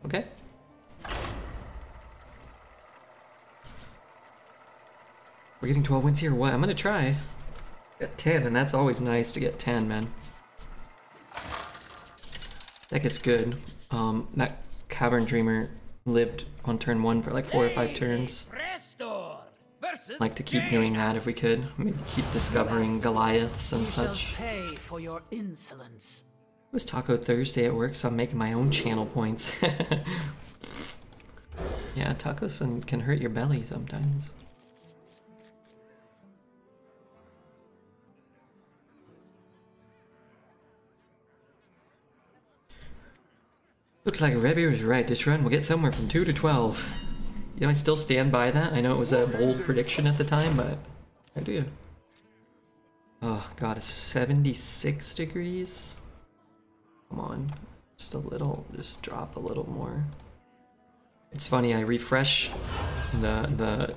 A: Okay. We're getting 12 wins here. What? I'm gonna try. Got 10, and that's always nice to get 10, man. Deck is good. That Cavern Dreamer lived on turn 1 for like 4 or 5 turns. Like to keep doing that if we could. Maybe keep discovering Goliaths and such.
E: Pay for your insolence.
A: It was Taco Thursday at work, so I'm making my own channel points. Yeah, tacos can hurt your belly sometimes. Looks like Rebby was right. This run will get somewhere from 2 to 12. You know, I still stand by that. I know it was a bold prediction at the time, but I do. Oh god, it's 76 degrees. Come on, just a little, just drop a little more. It's funny, I refresh the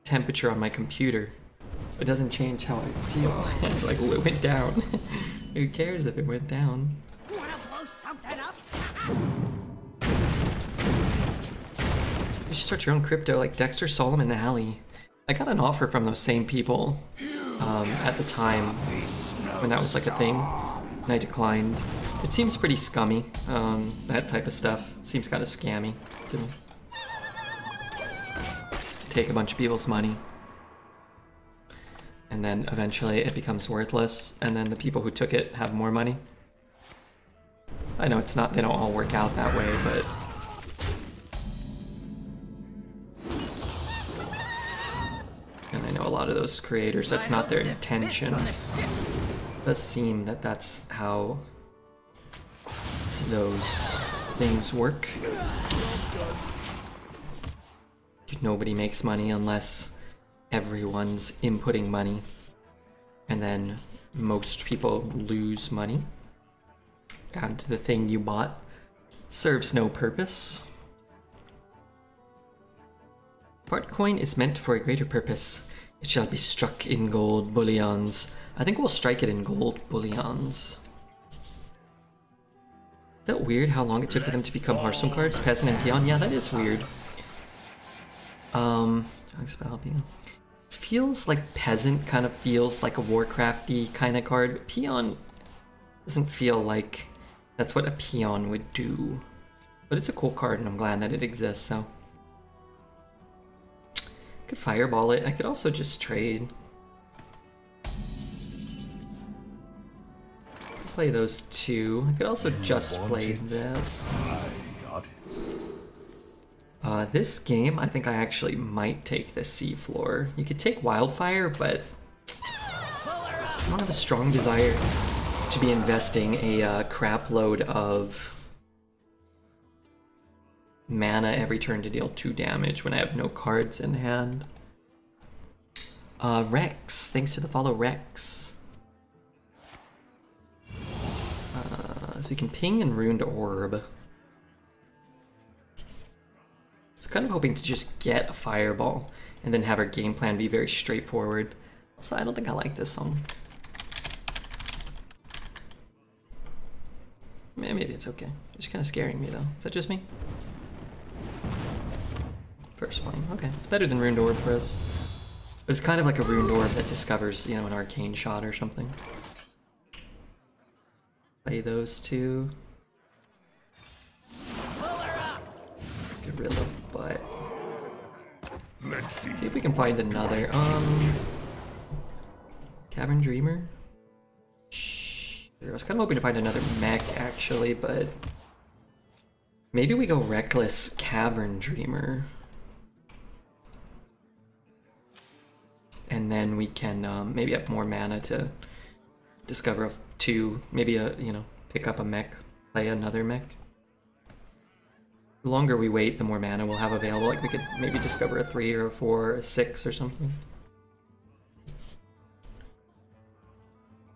A: temperature on my computer. It doesn't change how I feel. It's like, oh, it went down. Who cares if it went down?
G: Wanna blow something up?
A: You should start your own crypto like Dexter, Solomon, and Alley. I got an offer from those same people at the time when that was like a thing, and I declined. It seems pretty scummy, that type of stuff. Seems kind of scammy to me. Take a bunch of people's money, and then eventually it becomes worthless, and then the people who took it have more money. I know it's not, they don't all work out that way, but... And I know a lot of those creators, that's not their intention. It does seem that that's how those things work. Nobody makes money unless everyone's inputting money, and then most people lose money, and the thing you bought serves no purpose. Part coin is meant for a greater purpose. It shall be struck in gold bullions. I think we'll strike it in gold bullions. Is that weird how long it took for them to become Hearthstone cards? Peasant and Peon? Yeah, that is weird. Feels like Peasant kind of feels like a Warcrafty kind of card, but Peon doesn't feel like that's what a Peon would do. But it's a cool card and I'm glad that it exists, so. I could fireball it, I could also just trade. Play those two. I could also just play this. This game, I think I actually might take the seafloor. You could take Wildfire, but I don't have a strong desire to be investing a crap load of
B: mana every turn to deal 2 damage when I have no cards in hand. Rex, thanks for the follow, Rex. So we can ping and Ruined Orb. I was kind of hoping to just get a Fireball and then have our game plan be very straightforward. So I don't think I like this song. Maybe it's okay. It's kind of scaring me though. Is that just me? First flame. Okay, it's better than Ruined Orb for us. But it's kind of like a Ruined Orb that discovers, you know, an arcane shot or something. Play those two. Gorilla butt.
D: Let's see.
B: See if we can find another. Cavern Dreamer. I was kind of hoping to find another mech actually, but maybe we go Reckless Cavern Dreamer. And then we can maybe have more mana to discover two, maybe you know, pick up a mech, play another mech. The longer we wait, the more mana we'll have available. Like we could maybe discover a 3 or a 4 or a 6 or something.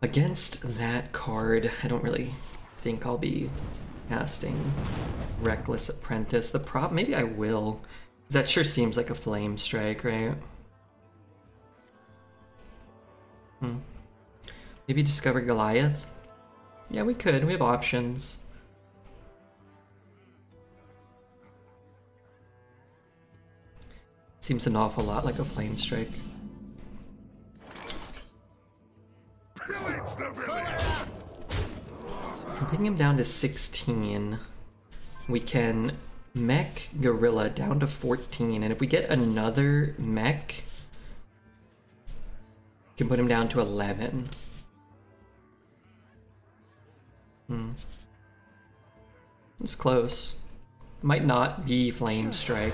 B: Against that card, I don't really think I'll be casting Reckless Apprentice. The prop, maybe I will. That sure seems like a flame strike, right? Maybe discover Goliath? Yeah, we could. We have options. Seems an awful lot like a flame strike.
D: Pillage the village!
B: I'm putting him down to 16. We can mech Gorilla down to 14, and if we get another mech, we can put him down to 11. It's close. Might not be Flame Strike.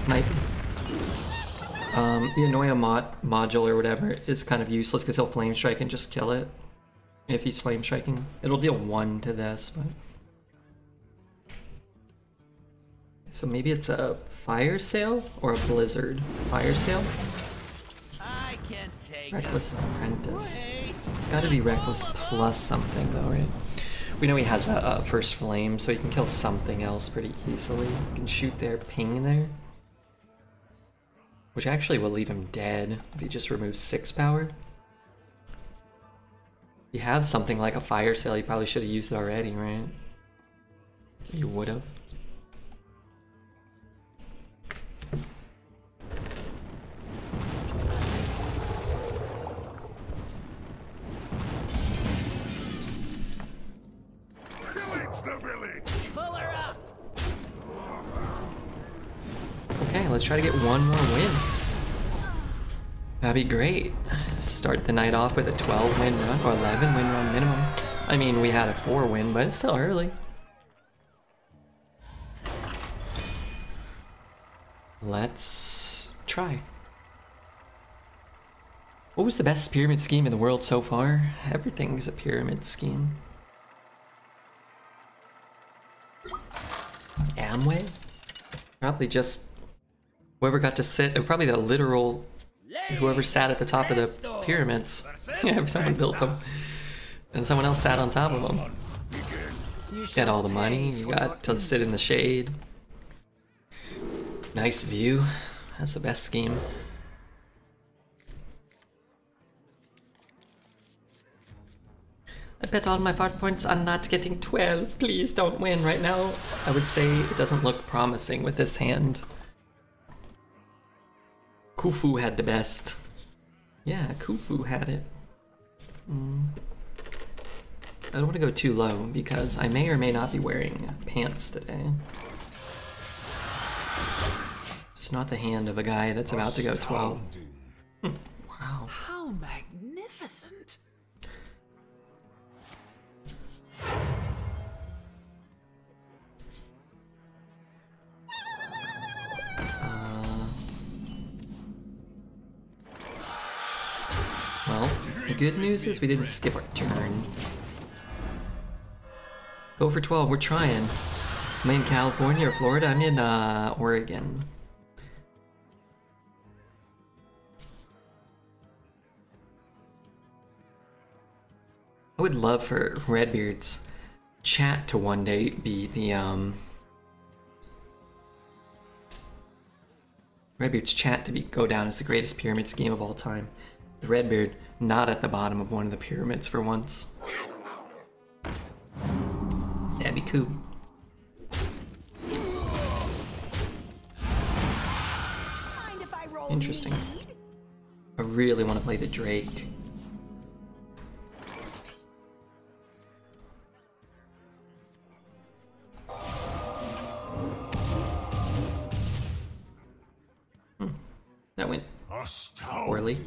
B: Might be. The Annoya module or whatever is kind of useless because he'll Flame Strike and just kill it. If he's Flame Striking. It'll deal 1 to this, but... So maybe it's a Fire Sale or a Blizzard. Fire Sale?
G: I can take
B: Reckless Apprentice. It's gotta be Reckless plus something though, right? We know he has a First Flame, so he can kill something else pretty easily. You can shoot their ping there. Which actually will leave him dead if he just removes 6 power. If you have something like a Fire Sale, you probably should have used it already, right? You would have. Okay, let's try to get one more win. That'd be great. Start the night off with a 12 win run, or 11 win run minimum. I mean, we had a 4 win, but it's still early. Let's try. What was the best pyramid scheme in the world so far? Everything's a pyramid scheme. Amway? Probably just whoever got to sit, probably the literal, whoever sat at the top of the pyramids. Yeah, someone built them. And someone else sat on top of them. Get all the money, you got to sit in the shade. Nice view. That's the best scheme. I bet all my fart points on not getting 12. Please don't win right now. I would say it doesn't look promising with this hand. Khufu had the best. Yeah, Khufu had it. I don't want to go too low because I may or may not be wearing pants today. It's not the hand of a guy that's about to go 12. Wow.
E: How magnificent!
A: The good news is we didn't skip our turn. Go for 12, we're trying. I'm in California or Florida, I'm in Oregon. I would love for Redbeard's chat to one day be the Redbeard's chat to go down as the greatest pyramid scheme of all time. The Redbeard not at the bottom of one of the pyramids for once. That'd be cool. Interesting. I really want to play the Drake. That went poorly.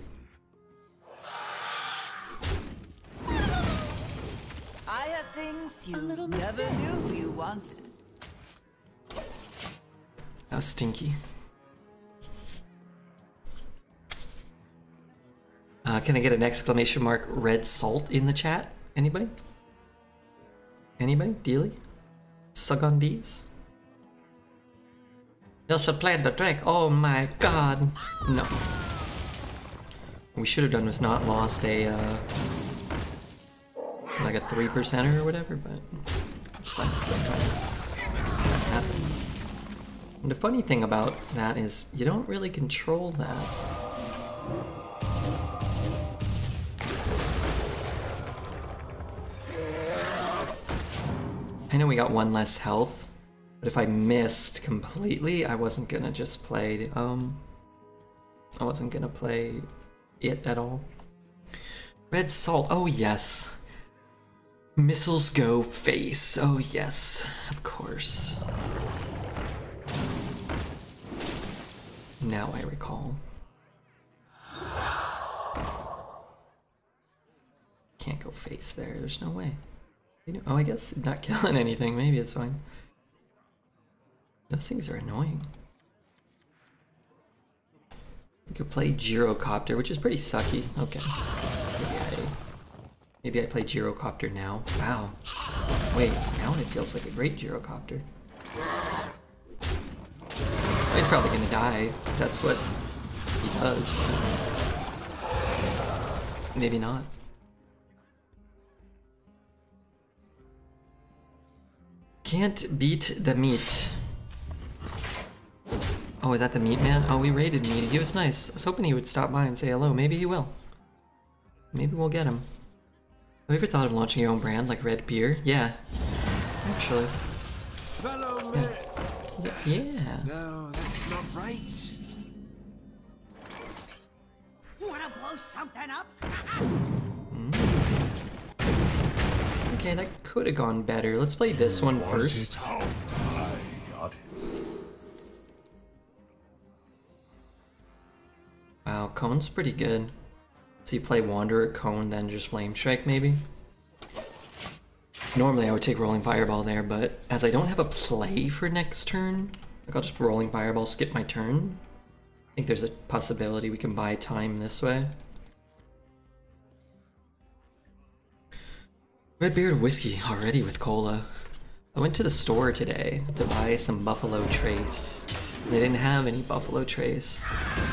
E: I have things you never
H: mistake.
E: knew you wanted.
A: That was stinky. Can I get an exclamation mark red salt in the chat? Anybody? Anybody? Dealy? Sugandis? You should play the Drake. Oh my god. No. What we should have done was not lost a like a 3%er or whatever, but it's like sometimes that happens. And the funny thing about that is you don't really control that. I know we got one less health, but if I missed completely, I wasn't gonna just play, I wasn't gonna play it at all. Red salt, oh yes. Missiles go face, oh yes, of course. Now I recall. Can't go face there, there's no way. Oh, I guess not killing anything, maybe it's fine. Those things are annoying. We could play Gyrocopter, which is pretty sucky. Okay. Maybe I play Gyrocopter now. Wow. Wait, now it feels like a great Gyrocopter. He's probably gonna die, because that's what he does. But maybe not. Can't beat the meat. Oh, is that the meat man? Oh, we raided Meaty. He was nice. I was hoping he would stop by and say hello. Maybe he will. Maybe we'll get him. Have you ever thought of launching your own brand, like Red Beer? Yeah. Actually.
C: Fellow Mech.
A: Yeah.
C: No, that's not right.
G: Wanna blow something up?
A: Okay, that could have gone better. Let's play this one first.
D: I got it.
A: Wow, Cone's pretty good. So you play Wanderer, Cone, then just Flame Strike, maybe? Normally I would take Rolling Fireball there, but as I don't have a play for next turn, like I'll just Rolling Fireball, skip my turn. I think there's a possibility we can buy time this way. Redbeard whiskey already with cola. I went to the store today to buy some Buffalo Trace. They didn't have any Buffalo Trace.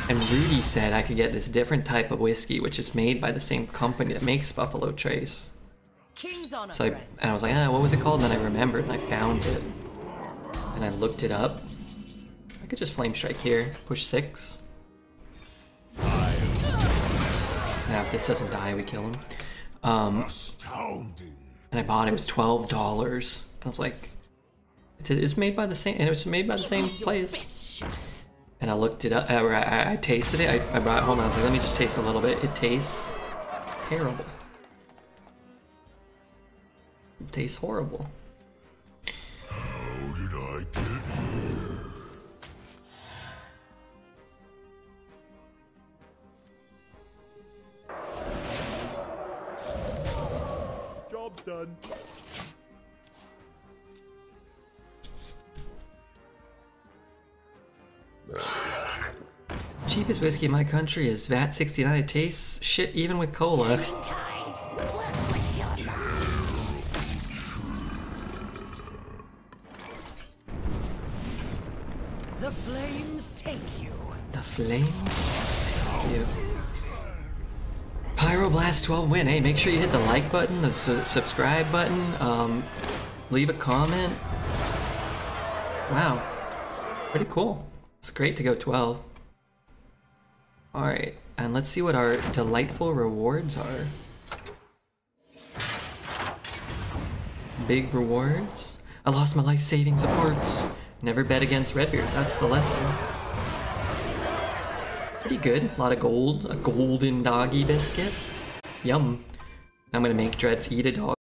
A: And Rudy said I could get this different type of whiskey, which is made by the same company that makes Buffalo Trace. So I was like, what was it called? And then I remembered and I found it. And I looked it up. I could just Flame Strike here, push 6. Now if this doesn't die, we kill him.
D: Astounding.
A: And I bought it, it was $12. I was like, it's made by the same, and it was made by the same place. And I looked it up, I tasted it, I brought it home, and I was like, let me just taste a little bit. It tastes terrible. It tastes horrible.
D: How did I get here?
C: Job done.
B: cheapest whiskey in my country is VAT 69. It tastes shit even with cola.
E: The flames take you.
B: The flames? You. Pyroblast 12 win. Hey, make sure you hit the like button, the subscribe button, leave a comment. Wow. Pretty cool. It's great to go 12. Alright, and let's see what our delightful rewards are. Big rewards. I lost my life savings of hearts. Never bet against Redbeard, that's the lesson. Pretty good. A lot of gold. A golden doggy biscuit. Yum. I'm gonna make Dreads eat a dog.